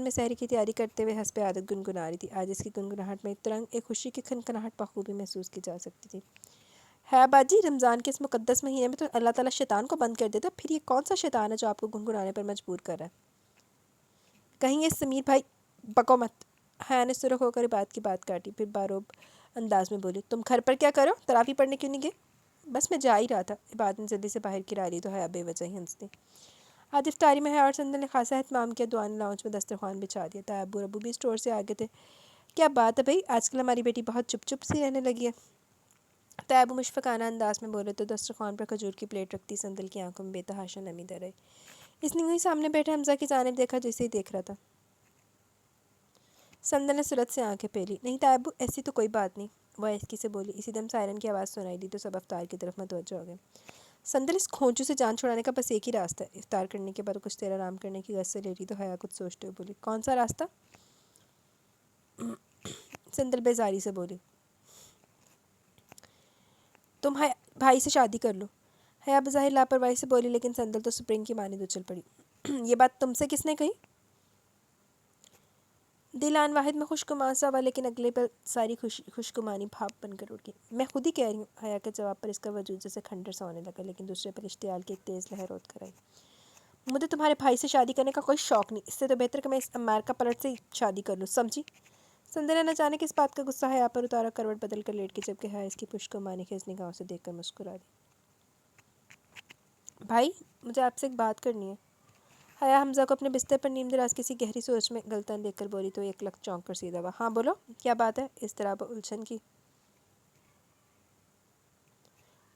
میں سحری کی تیاری کرتے ہوئے حسب عادت گنگنا رہی تھی۔ آج اس کی گنگناہٹ میں ایک ترنگ، ایک خوشی کی کھنکھناہٹ بخوبی محسوس کی جا سکتی تھی۔ ہے باجی، رمضان کے اس مقدس مہینے میں تو اللہ تعالیٰ شیطان کو بند کر دیتا، پھر یہ کون سا شیطان ہے جو آپ کو گنگنانے پر مجبور کر رہا ہے؟ کہیں یہ سمیر بھائی بکو مت۔ حیا نے سرخ ہو کر بات کی بات کاٹی، پھر باروب انداز میں بولی، تم گھر پر کیا کرو؟ تراویح پڑھنے کیوں نہیں گئے؟ بس میں جا ہی رہا تھا۔ عبادت نے جلدی سے باہر کرا لی تو حیا بے وجہ ہی ہنس دی۔ آج افطاری میں حیا اور سندل نے خاصا اہتمام کیا۔ دعا نے لاؤنج میں دسترخوان بچھا دیا۔ تایا ابو اور ابو بھی اسٹور سے آگے تھے۔ کیا بات ہے بھائی، آج کل ہماری بیٹی بہت چپ چپ سی رہنے لگی ہے۔ تایا ابو مشفقانہ انداز میں بولے تو دسترخوان پر کھجور کی پلیٹ رکھتی سندل کی آنکھوں میں بے تحاشا نمی در آئی۔ اس نے وہی سامنے بیٹھے حمزہ کی جانب دیکھا جو اسے ہی دیکھ رہا تھا۔ سندل نے سرعت سے آنکھیں پھیلی۔ نہیں تایا ابو، ایسی تو کوئی بات نہیں، وہ آہستگی سے بولی۔ اسی دم سائرن کی آواز سنائی دی تو سب افطار کی طرف متوجہ ہو گئے۔ سندل، اس کھونچو سے جان چھڑانے کا بس ایک ہی راستہ ہے۔ افطار کرنے کے بعد کچھ دیر آرام کرنے کی غرض سے لیٹی تو حیا کچھ سوچتے ہوئے بولی، کون سا راستہ؟ سندل بیزاری سے بولی، تم بھائی سے شادی کر لو۔ حیا بظاہر لاپرواہی سے بولی، لیکن سندل تو سپرنگ کی مانند اچھل پڑی۔ یہ بات تم سے کس نے کہی؟ دل آن واحد میں خوشگمان سا ہوا، لیکن اگلے پر ساری خوشگمانی بھاپ بن کر اٹھ گئی۔ میں خود ہی کہہ رہی ہوں۔ حیا کے جواب پر اس کا وجود جیسے کھنڈر سا ہونے لگا، لیکن دوسرے پر اشتعال کی ایک تیز لہر اٹھ کر آئی۔ مجھے تمہارے بھائی سے شادی کرنے کا کوئی شوق نہیں، اس سے تو بہتر کہ میں اس امریکہ پلٹ سے شادی کر لوں، سمجھی؟ سندل نے اچانک اس بات کا غصہ حیا پر اتارا، کروٹ بدل کر لیٹ گئی، جبکہ حیا اس کی خوشگمانی خیز نگاہوں سے دیکھ کر مسکرا دی۔ بھائی، مجھے آپ سے ایک بات کرنی ہے۔ حیا حمزہ کو اپنے بستر پر نیم دراز کسی گہری سوچ میں گلتاً دیکھ کر بولی تو ایک لک چونک کر سیدھا ہوا۔ ہاں بولو، کیا بات ہے؟ اس طرح الجھن کی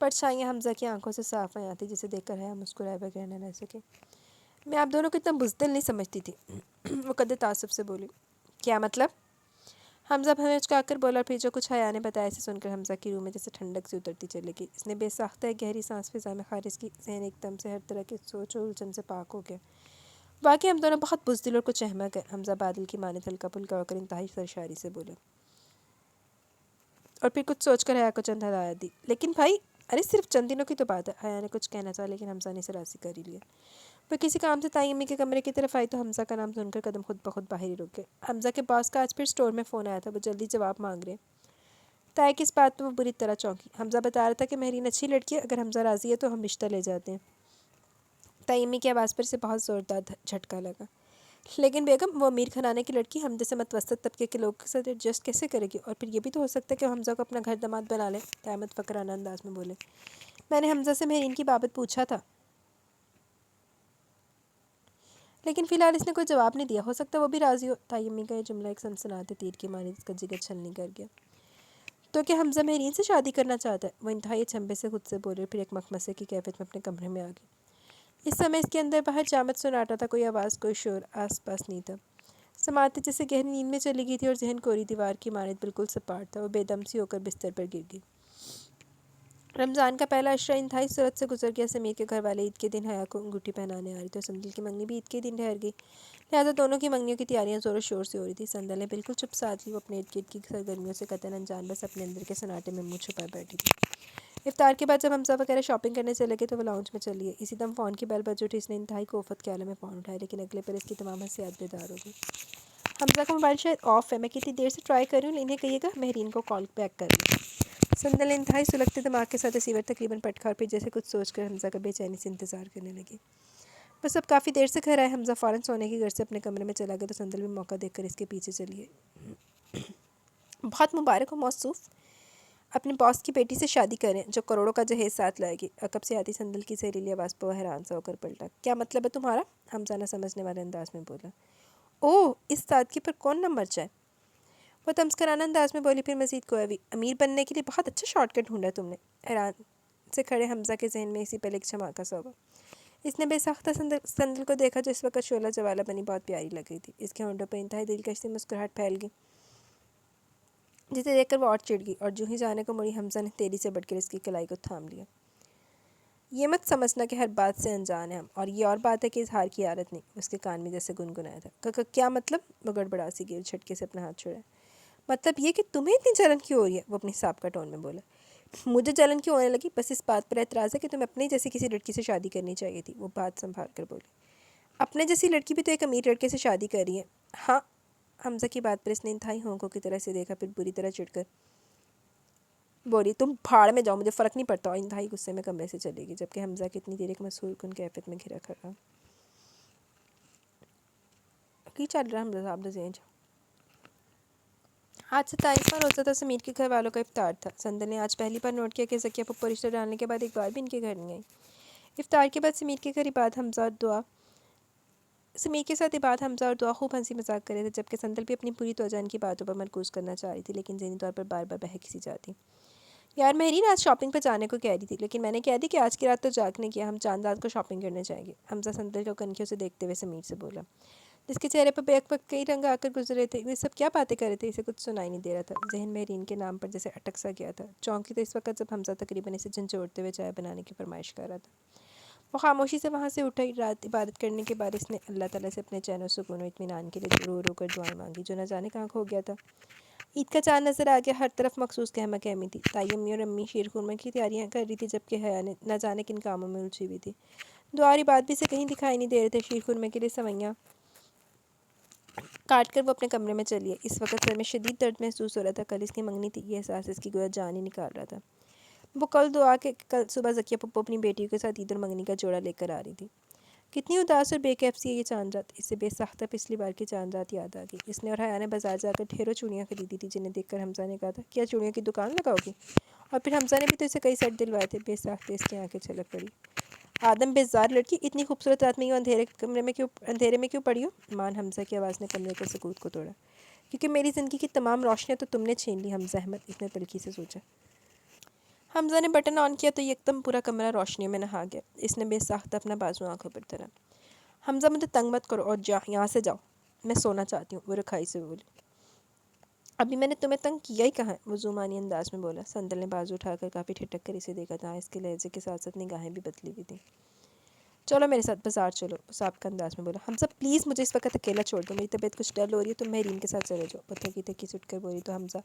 پرچھائیاں حمزہ کی آنکھوں سے صاف آئی آتی، جسے دیکھ کر حیا مسکرائے بغیر نہ رہ سکے۔ میں آپ دونوں کو اتنا بزدل نہیں سمجھتی تھی، وہ قدر تعصب سے بولی۔ کیا مطلب؟ حمزہ بھنچکا کر بولا، اور پھر جو کچھ حیا نے بتایا اسے سن کر حمزہ کی روح میں جیسے ٹھنڈک سی اترتی چلی گئی۔ اس نے بے ساختہ ایک گہری سانس فضا میں خارج کی، ذہن ایک دم سے ہر طرح کی سوچ و الجھن سے پاک ہو گیا۔ واقعی ہم دونوں بہت بزدل اور کچھ احمق ہیں، حمزہ بادل کی مانند ہلکا پھلکا ہو کر انتہائی سرشاری سے بولے، اور پھر کچھ سوچ کر حیا کو چند ہدایت دی۔ لیکن بھائی، ارے صرف چند دنوں کی تو بات ہے۔ حیا نے کچھ کہنا چاہا، لیکن حمزہ نے اسے راضی کر ہی لیا۔ وہ کسی کام سے تائی امی کے کمرے کی طرف آئی تو حمزہ کا نام سن کر قدم خود بخود باہر ہی رک گئے۔ حمزہ کے باس کا آج پھر اسٹور میں فون آیا تھا، وہ جلدی جواب مانگ رہے۔ تائی کی اس بات پہ وہ بری طرح چونکی۔ حمزہ بتا رہا تھا کہ مہرین اچھی لڑکی ہے، اگر حمزہ راضی ہے تو ہم رشتہ لے جاتے ہیں۔ تائی امی کی آواز پر اسے بہت زوردار جھٹکا لگا۔ لیکن بیگم، وہ امیر گھرانے کی لڑکی ہم جیسے متوسط طبقے کے لوگوں کے ساتھ ایڈجسٹ کیسے کرے گی؟ اور پھر یہ بھی تو ہو سکتا ہے کہ وہ حمزہ کو اپنا گھر داماد بنا لے۔ احمد فقرانہ انداز میں بولے، میں نے حمزہ سے مہرین کی بابت پوچھا تھا۔ لیکن فی الحال اس نے کوئی جواب نہیں دیا، ہو سکتا ہے وہ بھی راضی ہو۔ تائی امی کا یہ جملہ ایک سنسناتے تیر کی مانی جس کا جگر چھلنی کر گیا۔ تو کہ حمزہ مہرین سے شادی کرنا چاہتا ہے؟ وہ انتہائی چنبے سے خود سے بولے، پھر ایک مخمصے کی کیفیت میں اپنے کمرے میں آ گئی۔ اس سمے اس کے اندر باہر جامد سناٹا تھا، کوئی آواز کوئی شور آس پاس نہیں تھا۔ سماعتیں جیسے گہری نیند میں چلی گئی تھی اور ذہن کوری دیوار کی مانند بالکل سپاٹ تھا۔ وہ بے دم سی ہو کر بستر پر گر گئی۔ رمضان کا پہلا عشرہ انتہائی سرعت سے گزر گیا۔ سمیر کے گھر والے عید کے دن حیا کو انگوٹھی پہنانے آ رہے تھے اور سندل کی منگنی بھی عید کے دن ٹھہر گئی، لہٰذا دونوں کی منگنیوں کی تیاریاں زور و شور سے ہو رہی تھی۔ سندل نے بالکل چپ سادھ لی، وہ اپنے ارد گرد کی سرگرمیوں سے قطعاً انجان بس اپنے اندر کے سناٹے میں منہ چھپائے بیٹھی تھی۔ افطار کے بعد جب حمزہ وغیرہ شاپنگ کرنے چلے گئے تو وہ لاؤنج میں چلی گئی۔ اسی دم فون کی بیل بج اٹھی۔ اس نے انتہائی کوفت کے عالم میں فون اٹھایا، لیکن اگلے پر اس کی تمام حسیات بیدار ہو گئی۔ حمزہ کا موبائل شاید آف ہے، میں کتنی دیر سے ٹرائی کر رہی ہوں، انہیں کہیے گا مہرین کو کال بیک کر لیں۔ سندل نے انتہائی سلگتے دماغ کے ساتھ ریسیور تقریباً پٹکا اور پھر جیسے کچھ سوچ کر حمزہ کا بے چینی سے انتظار کرنے لگی۔ بس اب کافی دیر سے گھر آئے۔ حمزہ فوراً سونے کی گھر سے اپنے کمرے میں چلا گیا تو سندل بھی موقع دیکھ کر اس کے پیچھے چلی گئی۔ بہت مبارک ہو موصوف، اپنے باس کی بیٹی سے شادی کریں جو کروڑوں کا جہیز ساتھ لائے گی۔ عقب سے آتی سندل کی زہریلی آواز پر وہ حیران سا ہو کر پلٹا۔ کیا مطلب ہے تمہارا؟ حمزہ نہ سمجھنے والے انداز میں بولا۔ اوہ، اس سادگی پر کون نہ مر جائے، وہ تمسکرانہ انداز میں بولی، پھر مزید کوئی بھی امیر بننے کے لیے بہت اچھا شارٹ کٹ ڈھونڈا تم نے۔ حیران سے کھڑے حمزہ کے ذہن میں اسی پل ایک دھماکہ سا ہوا۔ اس نے بے ساختہ سندل کو دیکھا جو اس وقت شعلہ جوالا بنی بہت پیاری لگ رہی تھی۔ اس کے ہونٹوں پر انتہائی دلکش سی مسکراہٹ پھیل گئی، جسے دیکھ کر وہ اور چڑ گئی اور جو ہی جانے کو مڑی حمزہ نے تیزی سے بڑھ کر اس کی کلائی کو تھام لیا۔ یہ مت سمجھنا کہ ہر بات سے انجان ہے ہم، اور یہ اور بات ہے کہ اظہار کی عادت نہیں۔ اس کے کان میں جیسے گنگنایا تھا۔ کیا مطلب؟ وہ گڑبڑا سی گئی اور جھٹکے سے اپنا ہاتھ چھوڑا۔ مطلب یہ کہ تمہیں اتنی جلن کیوں ہو رہی ہے؟ وہ اپنی سابقہ ٹون میں بولا۔ مجھے جلن کیوں ہونے لگی؟ بس اس بات پر اعتراض ہے کہ تمہیں اپنے جیسی کسی لڑکی سے شادی کرنی چاہیے تھی۔ وہ بات سنبھال کر بولی۔ اپنے جیسی لڑکی بھی تو ایک امیر لڑکے سے شادی کر رہی ہے۔ ہاں، حمزہ کی بات پر اس نے انتہائی ہونکوں کی طرح سے دیکھا، پھر بری طرح چڑھ کر بولی، تم بھاڑ میں جاؤ، مجھے فرق نہیں پڑتا، اور انتہائی غصے میں کمرے سے چلے گی، جبکہ حمزہ کی اتنی دیر ایک مسحور کن کیفیت میں گھرا کھڑا۔ کی چل رہا حمزہ صاحب دا زینج؟ آج 27واں روزہ تھا۔ سمیر کے گھر والوں کا افطار تھا۔ سندل نے آج پہلی بار نوٹ کیا کہ زکیہ پھپھو رشتہ ڈالنے کے بعد ایک بار بھی ان کے گھر نہیں آئی۔ افطار کے بعد سمیر کے ساتھ عباد حمزہ اور دعا خوب ہنسی مذاق کر رہے تھے، جبکہ سندل بھی اپنی پوری توجہ ان کی باتوں پر مرکوز کرنا چاہ رہی تھی، لیکن ذہنی طور پر بار بار بہک سی جاتی۔ یار مہرین آج شاپنگ پہ جانے کو کہہ رہی تھی، لیکن میں نے کہہ دی کہ آج کی رات تو جاگنے کی ہے، ہم چاند رات کو شاپنگ کرنے جائیں گے۔ حمزہ سندل کو کنکھیوں سے دیکھتے ہوئے سمیر سے بولا، جس کے چہرے پر بیک وقت کئی رنگ آ کر گزر رہے تھے۔ وہ سب کیا باتیں کر رہے تھے؟ اسے کچھ سنائی نہیں دے رہا تھا۔ ذہن مہرین کے نام پر جیسے اٹک سا گیا تھا۔ چونکی تو اس وقت جب حمزہ تقریباً اسے جھنجھوڑتے ہوئے چائے بنانے کی فرمائش کر رہا تھا۔ وہ خاموشی سے وہاں سے اٹھا۔ رات عبادت کرنے کے بعد اس نے اللہ تعالیٰ سے اپنے چین و سکون و اطمینان کے لیے رو رو کر دعائیں مانگی، جو نہ جانے کہاں کھو گیا تھا۔ عید کا چاند نظر آ گیا، ہر طرف مخصوص گہما گہمی تھی۔ تائی امی اور امی شیر خورمے کی تیاریاں کر رہی تھی، جبکہ حیا نہ جانے کن کاموں میں الجھی ہوئی تھی۔ دعا اور عبادت بھی سے کہیں دکھائی نہیں دے رہے تھے۔ شیر خورمے کے لیے سوئیاں کاٹ کر وہ اپنے کمرے میں چلی ہے۔ اس وقت سر میں شدید درد محسوس ہو رہا تھا۔ کل اس کی منگنی تھی، یہ احساس اس کی گویا جان ہی نکال رہا تھا۔ وہ کل دعا کہ کل صبح زکیہ پھپھو اپنی بیٹیوں کے ساتھ عید اور منگنی کا جوڑا لے کر آ رہی تھی۔ کتنی اداس اور بے کیف سی ہے یہ چاند رات۔ اس سے بے ساختہ پچھلی بار کی چاند رات یاد آ گئی۔ اس نے اور حیا نے بازار جا کر ڈھیروں چوڑیاں خریدی تھی، جنہیں دیکھ کر حمزہ نے کہا تھا، کیا چوڑیوں کی دکان لگاؤ گی؟ اور پھر حمزہ نے بھی تو اسے کئی سیٹ دلوائے تھے۔ بے ساختہ اس کی آنکھیں چھلک پڑی۔ آدم بیزار لڑکی، اتنی خوبصورت رات میں یوں اندھیرے میں کیوں پڑی ہو؟ مان حمزہ کی آواز نے کمرے کے سکوت کو توڑا۔ کیونکہ میری زندگی کی تمام روشنیاں تو تم نے چھین لی حمزہ احمد، اس نے تلخی سے سوچا۔ حمزہ نے بٹن آن کیا تو یکدم پورا کمرہ روشنیوں میں نہا گیا۔ اس نے بے ساختہ اپنا بازو آنکھوں پر دھرا۔ حمزہ مجھے تنگ مت کرو اور یہاں سے جاؤ، میں سونا چاہتی ہوں، وہ رکھائی سے بولی۔ ابھی میں نے تمہیں تنگ کیا ہی کہاں ہے؟ وہ زومانی انداز میں بولا۔ سندل نے بازو اٹھا کر کافی ٹھٹک کر اسے دیکھا تھا۔ اس کے لہجے کے ساتھ ساتھ نگاہیں بھی بدلی ہوئی تھیں۔ چلو میرے ساتھ بازار چلو، سابقہ انداز میں بولا۔ حمزہ پلیز مجھے اس وقت اکیلا چھوڑ دو، میری طبیعت کچھ ڈل ہو رہی ہے، تم مہرین کے ساتھ چلے جاؤ۔ وہ تھکی تھکی سے اٹھ کر بولی تو حمزہ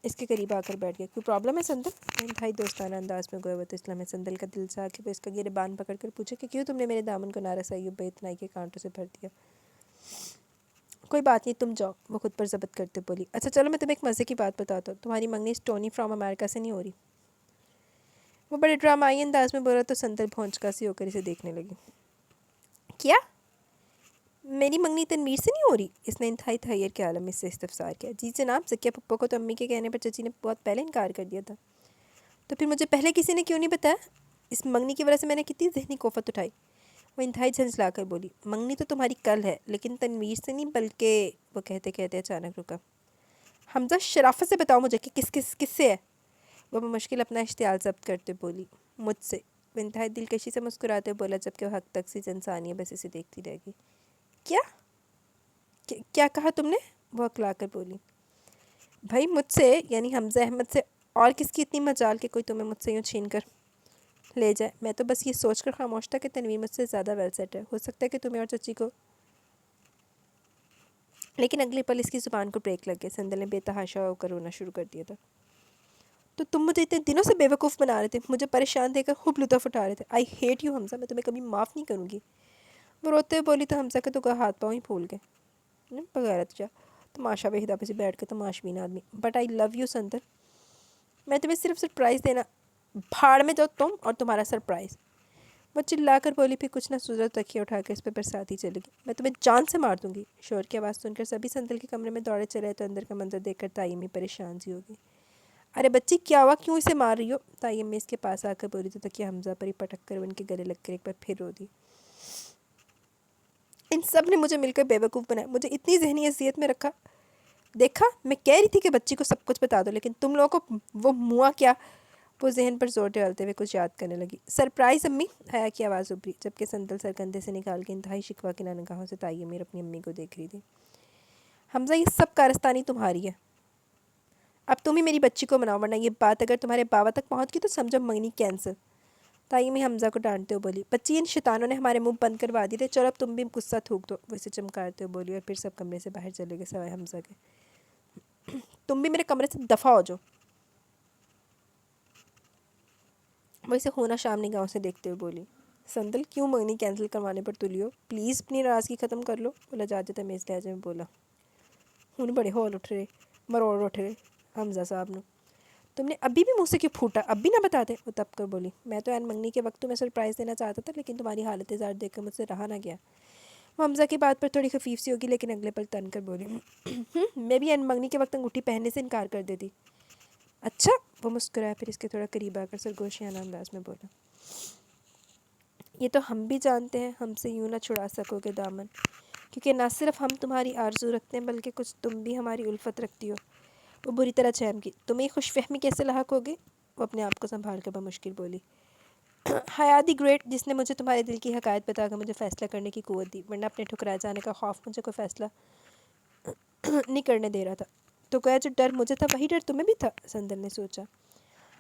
اس کے قریب آ کر بیٹھ گیا۔ کوئی پرابلم ہے سندل؟ انتہائی دوستانہ انداز میں گویا وہ تسلیم ہے۔ سندل کا دل چاہا کہ وہ اس کا گریبان پکڑ کر پوچھے کہ کیوں تم نے میرے دامن کو نارسائی و بے اتنائی کے کانٹوں سے بھر دیا؟ کوئی بات نہیں، تم جاؤ، وہ خود پر ضبط کرتے بولی۔ اچھا چلو میں تمہیں ایک مزے کی بات بتاتا ہوں، تمہاری منگنی اس ٹونی فرام امریکہ سے نہیں ہو رہی۔ وہ بڑے ڈرامائی انداز میں بولا تو سندل بھونچکا سی ہو کر اسے دیکھنے لگی۔ کیا میری منگنی تنویر سے نہیں ہو رہی؟ اس نے انتہائی تحیر کے عالم میں اس سے استفسار کیا۔ جی جناب، زکیہ پھپھو کو تو امی کے کہنے پر چچی نے بہت پہلے انکار کر دیا تھا۔ تو پھر مجھے پہلے کسی نے کیوں نہیں بتایا؟ اس منگنی کی وجہ سے میں نے کتنی ذہنی کوفت اٹھائی۔ وہ انتہائی جھنجھلا کر بولی، منگنی تو تمہاری کل ہے، لیکن تنویر سے نہیں بلکہ… وہ کہتے کہتے اچانک رکا۔ حمزہ شرافت سے بتاؤ مجھے کہ کس سے ہے؟ وہ بمشکل اپنا اشتعال ضبط کرتے بولی، مجھ سے۔ وہ انتہائی دلکشی سے مسکراتے بولا، جبکہ وہ حق تک سی انسانیہ بس اسے دیکھتی رہ گئی۔ کیا کیا کہا تم نے؟ وہ اکلا کر بولی۔ بھائی مجھ سے، یعنی حمزہ احمد سے، اور کس کی اتنی مجال کہ کوئی تمہیں مجھ سے یوں چھین کر لے جائے؟ میں تو بس یہ سوچ کر خاموش تھا کہ تنویر مجھ سے زیادہ ویل سیٹ ہے، ہو سکتا ہے کہ تمہیں اور چچی کو… لیکن اگلے پل اس کی زبان کو بریک لگ گیا۔ سندل نے بے تحاشا ہو کر رونا شروع کر دیا تھا۔ تو تم مجھے اتنے دنوں سے بیوقوف بنا رہے تھے، مجھے پریشان دے کر خوب لطف اٹھا رہے تھے۔ آئی ہیٹ یو حمزہ، میں تمہیں کبھی معاف نہیں کروں گی۔ وہ روتے ہوئے بولی تو حمزہ کے تو ہاتھ پاؤں ہی پھول گئے۔ بغیرت جا، تماشا وحدہ پہ سے بیٹھ کے تماشبین آدمی۔ But I love you Sandal, میں تمہیں صرف سرپرائز دینا… بھاڑ میں جاؤ تم اور تمہارا سرپرائز، وہ چلا کر بولی۔ پھر کچھ نہ سوچا تکیہ اٹھا کے اس پہ برساتی چلے گی۔ میں تمہیں جان سے مار دوں گی۔ شور کی آواز سن کر سبھی سندل کے کمرے میں دوڑے چلے تو اندر کا منظر دیکھ کر تائیم ہی پریشان سی ہوگی۔ ارے بچی کیا ہوا، کیوں اسے مار رہی ہو؟ تائیم میں اس کے پاس آ کر بولی تو تکیہ حمزہ پر ہی پٹک کر ان کے گلے لگ کر ایک بار پھر رو دی۔ ان سب نے مجھے مل کر بیوقوف بنایا، مجھے اتنی ذہنی اذیت میں رکھا۔ دیکھا میں کہہ رہی تھی کہ بچی کو سب کچھ بتا دو، لیکن تم لوگوں کو وہ موا کیا… وہ ذہن پر زور ڈالتے ہوئے کچھ یاد کرنے لگی۔ سرپرائز امی، حیا کی آواز ابھری، جبکہ سندل سر کندھے سے نکال کے انتہائی شکوہ کی نگاہوں سے تائیم میر اپنی امی کو دیکھ رہی تھی۔ حمزہ یہ سب کارستانی تمہاری ہے، اب تم ہی میری بچی کو مناؤ، ورنہ یہ بات اگر تمہارے باوا تک پہنچ گئی تو سمجھو منگنی کینسل۔ تائمی حمزہ کو ڈانٹتے ہوئے بولی، بچی ان شیطانوں نے ہمارے منہ بند کروا دیے تھے، چلو اب تم بھی غصہ تھوک دو۔ وہ اسے چمکارتے ہوئے بولی اور پھر سب کمرے سے باہر چلے گئے سوائے حمزہ کے۔ تم بھی میرے کمرے سے دفع ہو جاؤ۔ وہ اسے ہونا شام نگاہوں سے دیکھتے ہوئے بولی، سندل کیوں منگنی کینسل کروانے پر تلی ہو؟ پلیز اپنی ناراضگی ختم کر لو۔ وہ لجاجت تمیز لہجے میں بولا۔ ہن بڑے ہول اٹھ رہے، مروڑ اٹھ رہے حمزہ صاحب نو، تم نے ابھی بھی منہ سے کیوں پھوٹا؟ اب بھی نہ بتاتے؟ وہ تب کر بولی، میں تو این منگنی کے وقت تمہیں سرپرائز دینا چاہتا تھا، لیکن تمہاری حالت زار دیکھ کر مجھ سے رہا نہ گیا۔ وہ حمزہ کی بات پر تھوڑی خفیف سی ہوگی، لیکن اگلے پل تن کر بولی، میں بھی این منگنی کے وقت انگوٹھی پہننے سے انکار کر دیتی۔ اچھا؟ وہ مسکرایا، پھر اس کے تھوڑا قریب آ کر سرگوشیانہ انداز میں بولا، یہ تو ہم بھی جانتے ہیں ہم سے یوں نہ چھڑا سکو گے دامن، کیونکہ نہ صرف ہم تمہاری آرزو رکھتے ہیں بلکہ کچھ تم بھی ہماری الفت رکھتی ہو۔ وہ بری طرح چہم کی، تمہیں یہ خوش فہمی کیسے لاحق ہوگی؟ وہ اپنے آپ کو سنبھال کر بمشکل بولی، حیا دی گریٹ، جس نے مجھے تمہارے دل کی حقائق بتا کر مجھے فیصلہ کرنے کی قوت دی، ورنہ اپنے ٹھکرائے جانے کا خوف مجھے کوئی فیصلہ نہیں کرنے دے رہا تھا۔ تو گویا جو ڈر مجھے تھا وہی ڈر تمہیں بھی تھا؟ سندل نے سوچا۔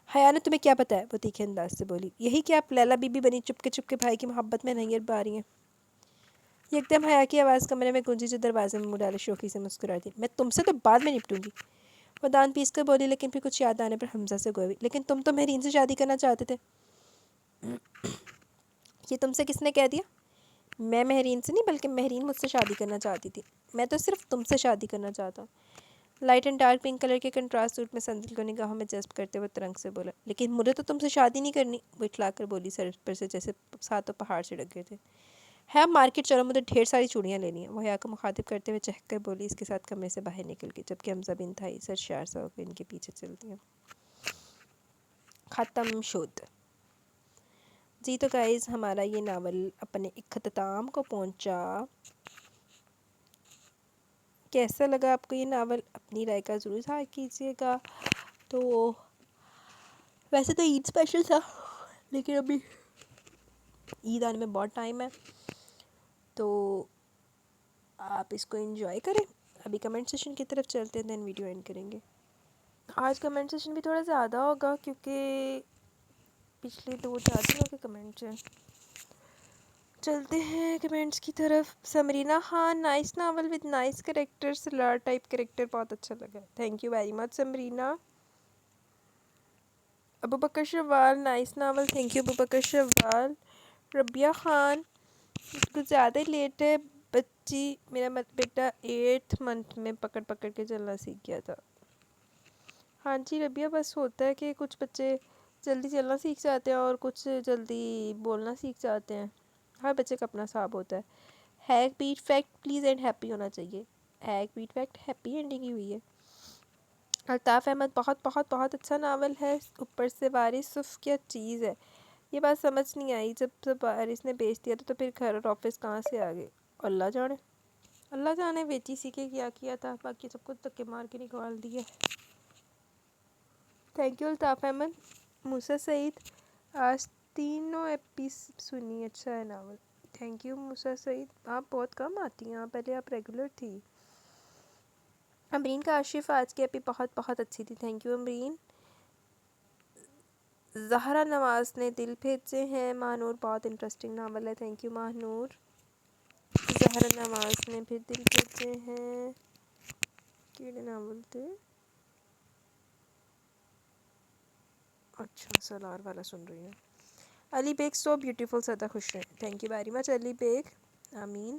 حیا نے تمہیں کیا بتایا؟ وہ تیکھے انداز سے بولی، یہی کہ آپ لیلا بی بی بنی چپ کے بھائی کی محبت میں نہیں پا رہی ہیں۔ یکدم حیا کی آواز کمرے میں گونجی، جو دروازے میں منہ ڈالے شوخی سے مسکرائی تھی، میں تم سے تو بعد میں نپٹوں گی۔ وہ دان پیس کر بولی، لیکن پھر کچھ یاد آنے پر حمزہ سے گوئی، لیکن تم تو مہرین سے شادی کرنا چاہتے تھے۔ یہ تم سے کس نے کہہ دیا؟ میں مہرین سے نہیں، بلکہ مہرین مجھ سے شادی کرنا چاہتی تھی۔ میں تو صرف تم سے شادی کرنا چاہتا ہوں۔ Light and dark pink colour کے کنٹراسٹ سوٹ میں سندل کو نگاہوں میں جذب کرتے ہوئے ترنگ سے بولا، لیکن مجھے تو تم سے شادی نہیں کرنی۔ وہ اٹھلا کر بولی، سر پر سے جیسے ساتوں پہاڑ چھڑک گئے تھے۔ ہے مارکیٹ چلو، مجھے ڈھیر ساری چوڑیاں لینی ہیں۔ وہ حیا کو مخاطب کرتے ہوئے چہک کر بولی، اس کے ساتھ کمرے سے باہر نکل گئی، جبکہ حمزہ بھی انتہائی سرشار سا ہو کے ان کے پیچھے چلتی ہیں۔ ختم شد۔ جی تو گائز، ہمارا یہ ناول اپنے اختتام کو پہنچا۔ کیسا لگا آپ کو یہ ناول؟ اپنی رائے کا ضرور اظہار کیجیے گا۔ تو ویسے تو عید اسپیشل تھا، لیکن ابھی عید آنے میں بہت ٹائم ہے، تو آپ اس کو انجوائے کریں۔ ابھی کمنٹ سیشن کی طرف چلتے ہیں، دین ویڈیو اینڈ کریں گے۔ آج کمنٹ سیشن بھی تھوڑا زیادہ ہوگا، کیونکہ پچھلے 2-4 دنوں کے کمنٹس ہیں۔ چلتے ہیں کمنٹس کی طرف۔ Samreena Khan, nice novel with nice character, Salar type character, بہت اچھا لگا، thank you very much Samreena. Abu Bakar Shawal, nice novel, thank you Abu Bakar Shawal. Rabia Khan, کچھ زیادہ ہی لیٹ ہے بچی، میرا بیٹا 8th منتھ میں پکڑ کے چلنا سیکھ گیا تھا۔ ہاں جی ربیہ، بس ہوتا ہے کہ کچھ بچے جلدی چلنا سیکھ جاتے ہیں اور کچھ جلدی بولنا سیکھ جاتے ہیں، ہر بچے کا اپنا حساب ہوتا ہے۔ ہیگ بیٹ فیکٹ پلیز اینڈ ہیپی ہونا چاہیے، ہیگ بیٹ فیکٹ ہیپی اینڈنگ کی ہوئی ہے۔ الطاف احمد، بہت بہت بہت اچھا ناول ہے، اوپر سے وارث صف کیا چیز ہے، یہ بات سمجھ نہیں آئی، جب بارش نے بیچ دیا تو پھر گھر اور آفس کہاں سے آ گئے؟ اللہ جانے بیٹی سی کے کیا کیا تھا، باقی سب کو دھکے مار کے نکال دیا۔ Thank you Altaf Ahmed. موسیٰ سعید، آج تینوں ایپیسوڈ سنی، اچھا ہے novel. Thank you Musa Saeed, آپ بہت کم آتی ہیں، پہلے آپ ریگولر تھی۔ امرین کاشف، آج کی ایپی بہت بہت اچھی تھی، تھینک یو امرین۔ زہرا نواز نے دل بھیجے ہیں، ماہنور بہت انٹرسٹنگ ناول ہے، تھینک یو ماہنور۔ زہرا نواز نے بھی دل بھیجے ہیں، کیڑے ناول تھے؟ اچھا سالار والا سن رہی ہوں۔ علی بیگ سو بیوٹیفل، سدا خوش رہیں، thank you very much Ali Baig, آمین۔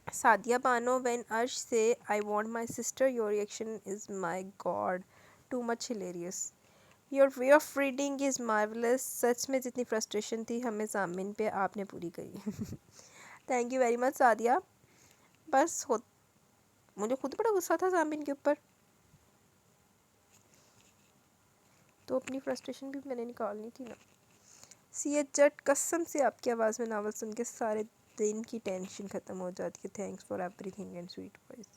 سعدیہ بانو، وین ارش سے I want my sister your reaction is my god too much hilarious, your way of reading is marvellous, سچ میں جتنی فرسٹریشن تھی ہمیں ضامن پہ آپ نے پوری کری۔ تھینک یو ویری مچ سعدیہ۔ بس مجھے خود بڑا غصہ تھا ضامن کے اوپر، تو اپنی فرسٹریشن بھی میں نے نکالنی تھی نا۔ سی ایچ جٹ، قسم سے آپ کی آواز میں ناول سن کے سارے دن کی ٹینشن ختم ہو جاتی ہے، thanks for everything and sweet voice,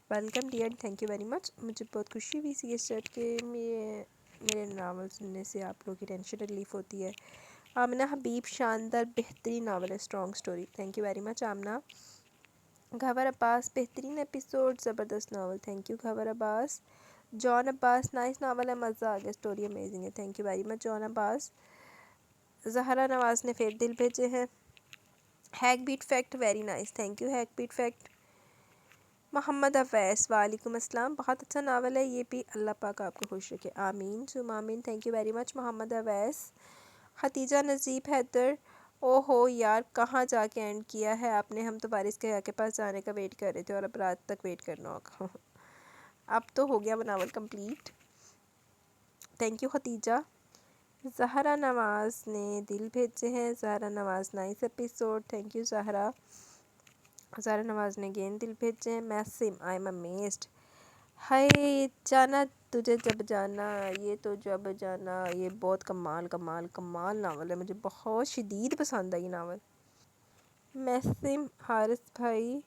welcome dear, thank you very much. مجھے بہت خوشی ہوئی سی ایچ جٹ کے میرے ناول سننے سے آپ لوگوں کی ٹینشن ریلیف ہوتی ہے۔ آمنہ حبیب، شاندار بہترین ناول ہے، strong story, thank you very much Amna. گھور عباس، بہترین ایپیسوڈ، زبردست ناول، تھینک یو گھور عباس۔ جان عباس، نائس ناول ہے، مزہ آ گیا، اسٹوری امیزنگ ہے، thank you very much Jan Abbas. Zahra Nawaz نے پھر دل بھیجے ہیں۔ ہیک بیٹ فیکٹ، ویری نائس، تھینک یو ہیک بیٹ فیکٹ۔ محمد اویس، وعلیکم السلام، بہت اچھا ناول ہے یہ بھی، اللہ پاک آپ کو خوش رکھے، آمین ثم آمین، تھینک یو ویری مچ محمد اویس۔ ختیجہ نذیب حیدر، او ہو یار کہاں جا کے اینڈ کیا ہے آپ نے، ہم تو بارش کے پاس جانے کا ویٹ کر رہے تھے اور اب رات تک ویٹ کرنا ہوگا۔ اب تو ہو گیا novel complete, thank you Khadija. Zahra Nawaz نے دل بھیجے ہیں، Zahra Nawaz nice episode, thank you Zahra. Zahra Nawaz نے گین دل بھیجے ہیں۔ میسم، آئی ایم امیزڈ، ہائے جانا تجھے جب جانا، یہ تو جب جانا، یہ بہت کمال کمال کمال ناول ہے، مجھے بہت شدید پسند ہے یہ ناول۔ میسم، حارث بھائی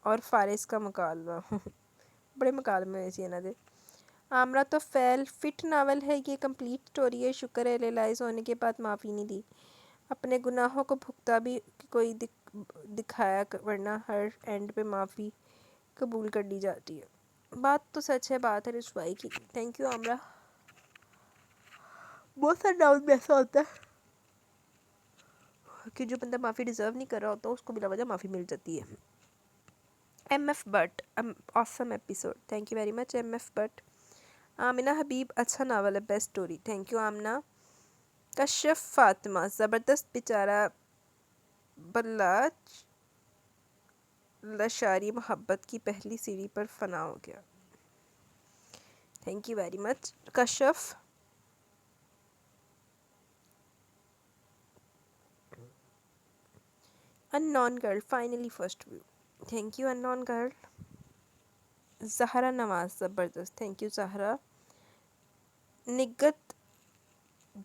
اور فارس کا مکالمہ، بڑے مکالمے ہوئے سی نا دے۔ آمرہ تو فیل، فٹ ناول ہے یہ، کمپلیٹ سٹوری ہے، شکر ہے ریلائز ہونے کے بعد معافی نہیں دی، اپنے گناہوں کو بھگتا بھی کوئی دکھایا، ورنہ ہر اینڈ پہ معافی قبول کر لی جاتی ہے، بات تو سچ ہے، بات ہے رسوائی کی، تھینک یو آمرہ۔ بہت سارے ناول میں ایسا ہوتا ہے کہ جو بندہ معافی ڈیزرو نہیں کر رہا ہوتا اس کو بلا وجہ معافی مل جاتی ہے۔ M F Butt, awesome episode, thank you very much M F Butt. Amna Habib, اچھا ناول ہے، best story, thank you Amna. Kashaf Fatima, زبردست، بیچارہ بلاچ لاشاری محبت کی پہلی سیڑھی پر فنا ہو گیا، thank you very much Kashaf. Unknown girl, finally first view, thank you unknown girl. Zahra Nawaz, زبردست، تھینک یو زہرا۔ نگت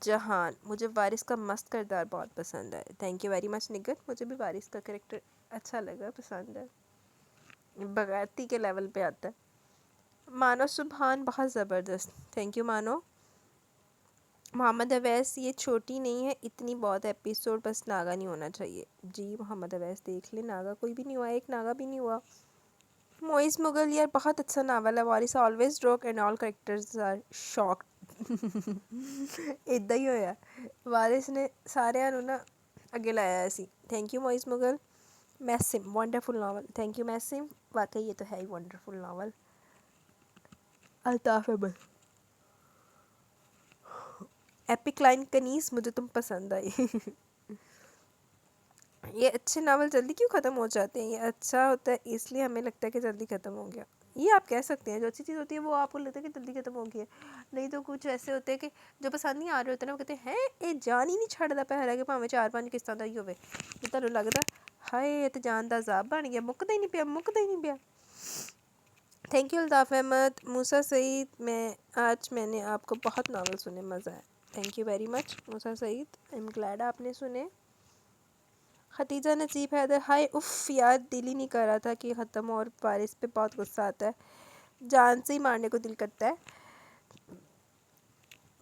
جہان، مجھے وارث کا مست کردار بہت پسند ہے، تھینک یو ویری مچ نگت، مجھے بھی وارث کا کریکٹر اچھا لگا، پسند ہے، بغیرتی کے لیول پہ آتا ہے۔ مانو سبحان، بہت زبردست، تھینک یو مانو۔ محمد اویس، یہ چھوٹی نہیں ہے، اتنی بہت ایپیسوڈ، بس ناگا نہیں ہونا چاہیے، جی محمد اویس دیکھ لیں، ناگا کوئی بھی نہیں ہوا، ایک ناگا بھی نہیں ہوا۔ موئز مغل، یار بہت اچھا ناول ہے، وارث آلویز ڈروک and all characters are shocked, ادھا ہی ہویا، وارث نے سارے نا اگے لایا ایسی، thank you Moiz Mughal. Maisam, wonderful novel, thank you Maisam, واقعی یہ تو ہے ہی wonderful novel. Altaf Ahmed, epic line Kaneez, مجھے تم پسند آئی۔ یہ اچھے ناول جلدی کیوں ختم ہو جاتے ہیں؟ یہ اچھا ہوتا ہے اس لیے ہمیں لگتا ہے کہ جلدی ختم ہو گیا، یہ آپ کہہ سکتے ہیں، جو اچھی چیز ہوتی ہے وہ آپ کو لگتا ہے کہ جلدی ختم ہو گیا، نہیں تو کچھ ایسے ہوتے ہیں کہ جو پسند نہیں آ رہے ہوتے نا، وہ کہتے ہیں اے جان ہی نہیں چھڑدا پہرا کہ پاویں 4-5 قسطاں دا ہی ہوے، یہ تانوں لگدا ہائے یہ تے جان دا عذاب بن گیا، مکدا ہی نہیں پیا۔ Thank you Altaf Ahmed. موسیٰ سعید، میں نے آپ کو بہت ناول سنے، مزہ ہے، thank you very much Musa Saeed, I am glad آپ نے سنے۔ ختیجہ نصیب حیدر، ہائے اف یار دل ہی نہیں کر رہا تھا کہ ختم ہو، اور وارث پہ بہت غصہ آتا ہے، جان سے ہی مارنے کو دل کرتا ہے،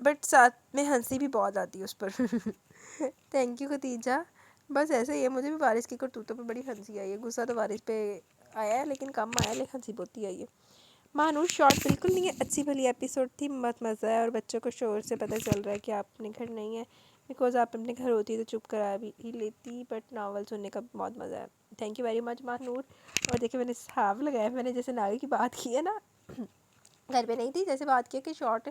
بٹ ساتھ میں ہنسی بھی بہت آتی ہے اس پر۔ تھینک یو ختیجہ، بس ایسے ہی ہے، مجھے بھی وارث کی کرتوتوں پہ بڑی ہنسی آئی ہے، غصہ تو وارث پہ آیا ہے لیکن کم آیا ہے، لیکن ہنسی بہت ہی آئی ہے۔ مانو شارٹ بالکل نہیں ہے، اچھی بھلی ایپیسوڈ تھی، مت مزہ ہے، اور بچوں کو شور سے پتہ چل رہا ہے کہ آپ اپنے گھر نہیں ہیں، بیکاز آپ اپنے گھر ہوتی تو چپ کرا بھی ہی لیتی، بٹ ناول سننے کا بہت مزہ ہے۔ Thank you very much Mahnoor. اور دیکھیں میں نے صحاب لگایا، میں نے جیسے ناول کی بات کی ہے نا، گھر پہ نہیں تھی، جیسے بات کی کہ شارٹ،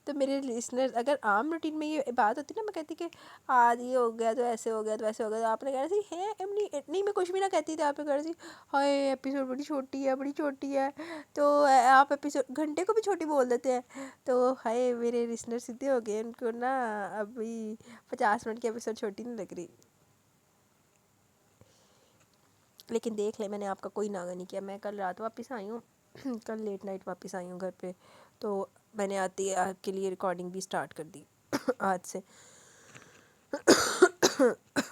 تو میرے لسنر اگر عام روٹین میں یہ بات ہوتی نا، میں کہتی کہ آج یہ ہو گیا تو ایسے ہو گیا تو ایسے ہو گیا، تو آپ نے کہنا سی ہے امی نہیں، میں کچھ بھی نہ کہتی تھی، آپ نے کہنا سی ہائے ایپیسوڈ بڑی چھوٹی ہے، بڑی چھوٹی ہے، تو آپ ایپیسوڈ گھنٹے کو بھی چھوٹی بول دیتے ہیں، تو ہائے میرے لسنر سیدھے ہو گئے، ان کو نا ابھی 50 منٹ کی ایپیسوڈ چھوٹی نہیں لگ رہی۔ لیکن دیکھ لیں، میں نے آپ کا کوئی ناغہ نہیں کیا، میں کل رات واپس آئی ہوں، کل لیٹ نائٹ واپس آئی ہوں گھر پہ، تو میں نے آتی آپ کے لیے ریکارڈنگ بھی سٹارٹ کر دی آج سے۔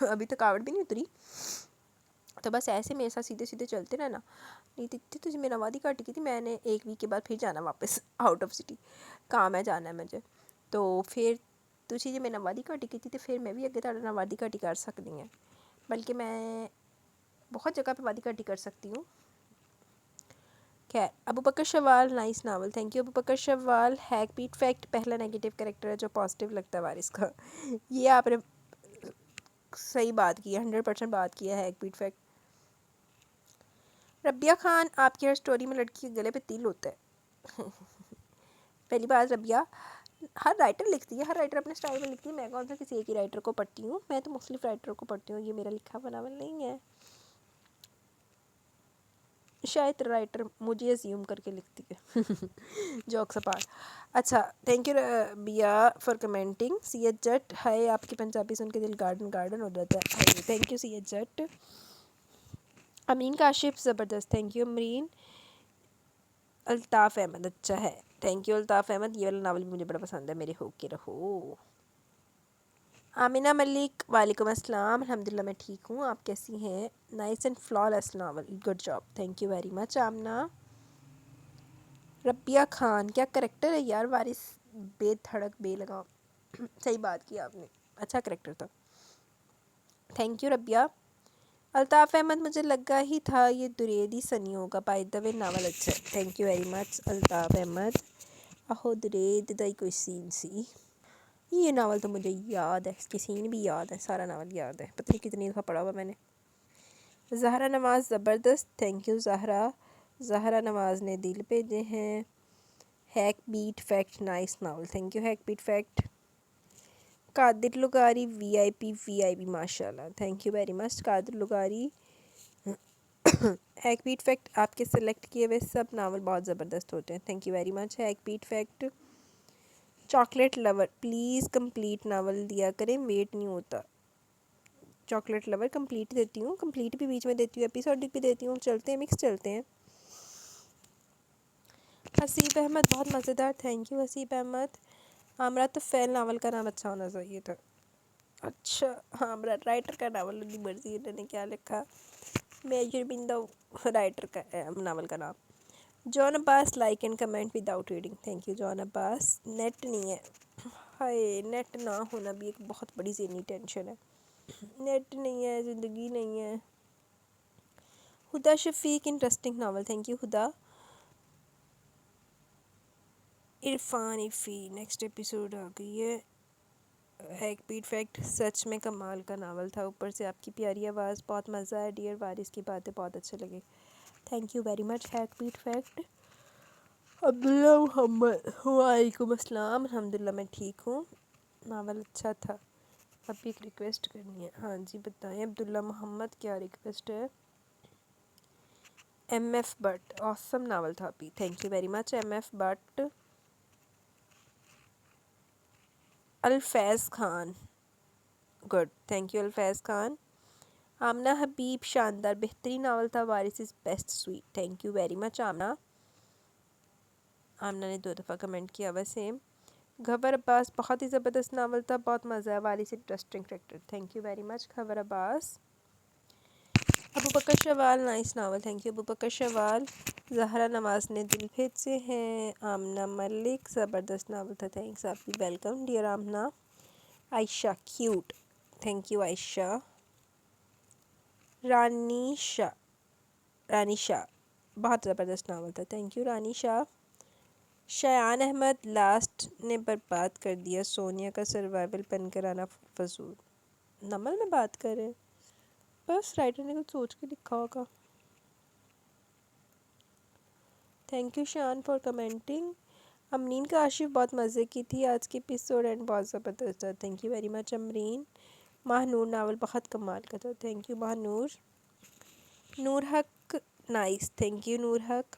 ابھی تھکاوٹ بھی نہیں اتری، تو بس ایسے میرے ساتھ سیدھے سیدھے چلتے رہنا۔ نہیں دکھتی تجھے میں نوادی کاٹی کی تھی، میں نے 1 ویک کے بعد پھر جانا واپس آؤٹ آف سٹی، کام ہے، جانا ہے مجھے، تو پھر تجھے جی میں نوادی کاٹی کی تھی، تو پھر میں بھی اگے تھوڑا نوادی کاٹی کر سکتی ہیں، بلکہ میں بہت جگہ پہ وادی کاٹی کر سکتی ہوں۔ خیر، Abu Bakar Shawal nice novel, thank you Abu Bakar Shawal. ہیک بیٹ فیکٹ پہلا نیگیٹو کریکٹر ہے جو پازیٹیو لگتا ہے وارث کا، یہ آپ نے صحیح بات کی ہے، 100% بات کی ہے ہیک بیٹ فیکٹ۔ ربیہ خان، آپ کی ہر سٹوری میں لڑکی کے گلے پہ تل ہوتا ہے۔ پہلی بات ربیہ، ہر رائٹر لکھتی ہے، ہر رائٹر اپنے سٹائل میں لکھتی ہے، میں کون سا کسی ایک ہی رائٹر کو پڑھتی ہوں، میں تو مختلف رائٹروں کو پڑھتی ہوں، یہ میرا لکھا ہوا ناول نہیں ہے، شاید رائٹر مجھے ازیوم کر کے لکھتی ہے۔ Jokes apart. اچھا، thank you Rabia for commenting. سید جٹ، ہائے آپ کی پنجابی سن کے دل گارڈن گارڈن ہو جاتا ہے، تھینک یو سید جٹ۔ امین کاشف زبردست، تھینک یو امرین۔ الطاف احمد، اچھا ہے، تھینک یو الطاف احمد، یہ والا ناول بھی مجھے بڑا پسند ہے، میرے ہو کے رہو۔ آمینہ ملک، وعلیکم السلام، الحمدللہ میں ٹھیک ہوں، آپ کیسی ہیں؟ Nice and flawless novel, good job, thank you very much Amna. Rabia Khan, کیا کریکٹر ہے یار وارث، بے دھڑک بے لگام، صحیح بات کی آپ نے، اچھا کریکٹر تھا، تھینک یو ربیہ۔ الطاف احمد، مجھے لگا ہی تھا یہ دریدی سنی ہوگا، بائی دا وے ناول اچھا ہے، thank you very much Altaf Ahmed. اہو درید دا ہی کوئی سین سی، یہ ناول تو مجھے یاد ہے، اس کی سین بھی یاد ہے، سارا ناول یاد ہے، پتہ نہیں کتنی دفعہ پڑھا ہوا میں نے۔ زہرا نواز زبردست، تھینک یو زہرا۔ زہرا نواز نے دل بھیجے ہیں۔ ہیک بیٹ فیکٹ نائس ناول، تھینک یو ہیک بیٹ فیکٹ۔ قادر لغاری وی آئی پی ماشاء اللہ، thank you very much Qadir لغاری۔ ہیک بیٹ فیکٹ، آپ کے سلیکٹ کیے ہوئے سب ناول بہت زبردست ہوتے ہیں، تھینک یو ویری مچ ہیک بیٹ فیکٹ۔ Chocolate lover, please complete novel دیا کریں، ویٹ نہیں ہوتا۔ چاکلیٹ لور کمپلیٹ دیتی ہوں، کمپلیٹ بھی بیچ میں دیتی ہوں، ایپیسوڈ بھی دیتی ہوں، چلتے ہیں مکس چلتے ہیں۔ حسیب احمد، بہت مزیدار، تھینک یو حسیب احمد۔ ہمرا تو فیل ناول کا نام اچھا ہونا چاہیے تھا، اچھا ہمرا رائٹر کا ناول کی مرضی، انہوں نے کیا لکھا، میجر بندو رائٹر کا ناول کا نام۔ Jaun Abbas, like and comment without reading, thank you Jaun Abbas. Net نہیں ہے، ہائے نیٹ نہ ہونا بھی ایک بہت بڑی ذہنی ٹینشن ہے، نیٹ نہیں ہے، زندگی نہیں ہے۔ Huda Shafiq, interesting novel, thank you Huda. Irfan Irfi, next episode آ گئی ہے۔ ہیک بیٹ فیکٹ، سچ میں کمال کا ناول تھا، اوپر سے آپ کی پیاری آواز، بہت مزہ ہے، ڈیئر وارث کی باتیں بہت اچھے لگے، تھینک یو ویری مچ ہیک بیٹ فیکٹ۔ عبداللہ محمد، وعلیکم السلام، الحمدللہ میں ٹھیک ہوں، ناول اچھا تھا۔ اب ایک ریکویسٹ کرنی ہے، ہاں جی بتائیں عبداللہ محمد، کیا ریکویسٹ ہے؟ M F Butt, awesome novel تھا ابھی، thank you very much M F Butt. Alfaiz Khan, good, thank you Alfaiz Khan. Amna Habib, شاندار بہترین ناول تھا، Waris is best sweet, thank you very much Amna. Amna نے 2 دفعہ کمنٹ کیا ہوا سیم۔ خبر عباس بہت ہی زبردست ناول تھا، بہت مزہ ہے، وارث interesting character, thank you very مچ خبر عباس۔ ابو Bakar Shawal nice novel, thank you Abu Bakar شوال۔ زہرا نواز نے دل بھیجے ہیں۔ آمنہ ملک زبردست ناول تھا، تھینکس، آپ بھی welcome dear Amna. Ayesha cute, thank you Ayesha. Rani Shah بہت زبردست ناول تھا، thank you Rani Shah. Shayan Ahmed last نے برباد کر دیا، سونیا کا سروائیول بن کر آنا فضول۔ نمل میں بات کر رہے ہیں، بس رائٹر نے کچھ سوچ کے لکھا ہوگا۔ تھینک یو شان فار کمنٹنگ۔ امرین کاشف بہت مزے کی تھی آج کی ایپیسوڈ اینڈ بہت زبردست تھا، thank you very much Amreen. Mahnoor novel بہت کمال کا تھا، تھینک یو ماہنور۔ نور حق نائس، تھینک یو نور حق۔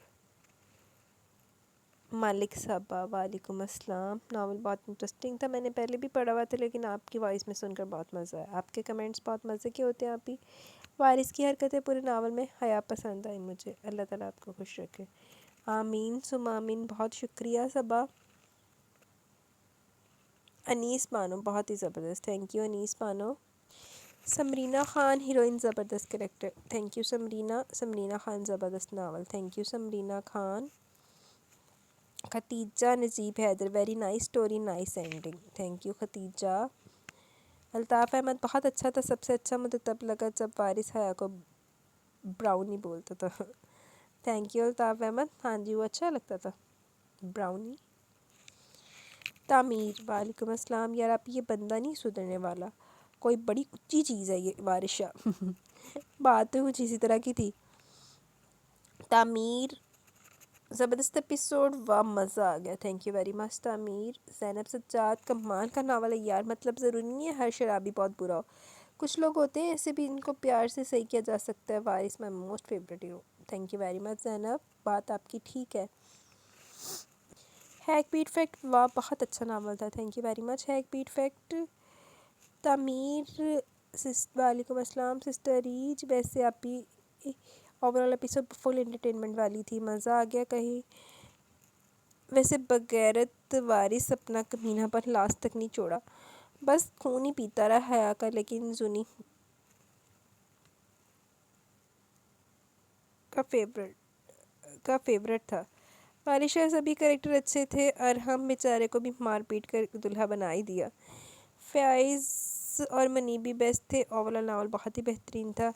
مالک صاحبہ وعلیکم السلام، ناول بہت انٹرسٹنگ تھا، میں نے پہلے بھی پڑھا ہوا تھا لیکن آپ کی وائس میں سن کر بہت مزہ آیا، آپ کے کمنٹس بہت مزے کے ہوتے ہیں آپ ہی۔ وارث کی حرکتیں پورے ناول میں حیا پسند آئی مجھے، اللہ تعالیٰ آپ کو خوش رکھے، آمین ثم آمین۔ بہت شکریہ صبا۔ انیس بانو بہت ہی زبردست، thank you Anees Bano. Samreena Khan heroine زبردست character, thank you Samreena Khan زبردست novel, thank you Samreena Khan. Khadija Najeeb Haider very nice story nice ending, thank you Khadija. Altaf Ahmed بہت اچھا تھا، سب سے اچھا مجھے تب لگا جب وارث حیا کو براؤنی بولتا تھا، تھینک یو الطاف احمد، ہاں جی وہ اچھا لگتا تھا براؤنی۔ تعمیر وعلیکم السلام، یار آپ یہ بندہ نہیں سدھرنے والا، کوئی بڑی اچھی چیز ہے یہ وارث شاہ، بات تو کچھ اسی طرح کی تھی۔ تعمیر زبردست ایپیسوڈ، واہ مزہ آ گیا، تھینک یو ویری مچ تعمیر۔ زینب سجاد کمال کا ناول ہے یار، مطلب ضروری نہیں ہے ہر شرابی بہت برا ہو، کچھ لوگ ہوتے ہیں ایسے بھی ان کو پیار سے صحیح کیا جا سکتا ہے۔ Waris my most favourite hero, thank you very much Zainab, بات آپ کی ٹھیک ہے۔ ہیک بیٹ فیکٹ واہ بہت اچھا ناول تھا، تھینک یو ویری مچ ہیک بیٹ فیکٹ۔ تعمیر وعلیکم السلام سسٹر ریج، ویسے آپ بھی overall episode full entertainment والی تھی، مزہ آ گیا کہیں۔ ویسے بغیرت وارث اپنا کمینہ پر لاسٹ تک نہیں چھوڑا، بس خون ہی پیتا رہا حیا کا، لیکن زنی کا فیورٹ تھا۔ وارث شاہ سبھی کریکٹر اچھے تھے، ارحم بیچارے کو بھی مار پیٹ کر دلہا بنا ہی دیا۔ فیاض اور منی بھی بیسٹ تھے، اوور آل ناول بہت ہی بہترین تھا،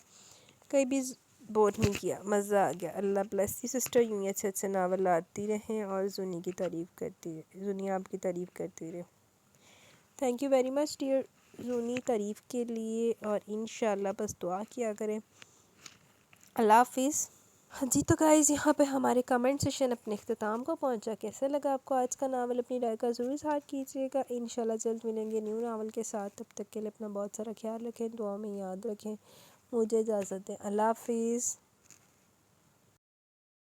کہیں بھی بور نہیں کیا، مزہ آ گیا۔ اللہ بلیس یو سسٹر، یوں ہی اچھے اچھے ناول لاتی رہیں اور زنی کی تعریف کرتی رہے، زنی آپ کی تعریف کرتی رہے، thank you very much dear زنی تعریف کے لیے، اور انشاءاللہ بس دعا کیا کریں۔ اللہ حافظ۔ ہاں جی تو گائز یہاں پہ ہمارے کمنٹ سیشن اپنے اختتام کو پہنچا، کیسا لگا آپ کو آج کا ناول؟ اپنی رائے کا ضرور اظہار کیجیے گا، انشاءاللہ جلد ملیں گے نیو ناول کے ساتھ، تب تک کے لیے اپنا بہت سارا خیال رکھیں، دعاؤں میں یاد رکھیں، مجھے اجازت دیں، اللہ حافظ۔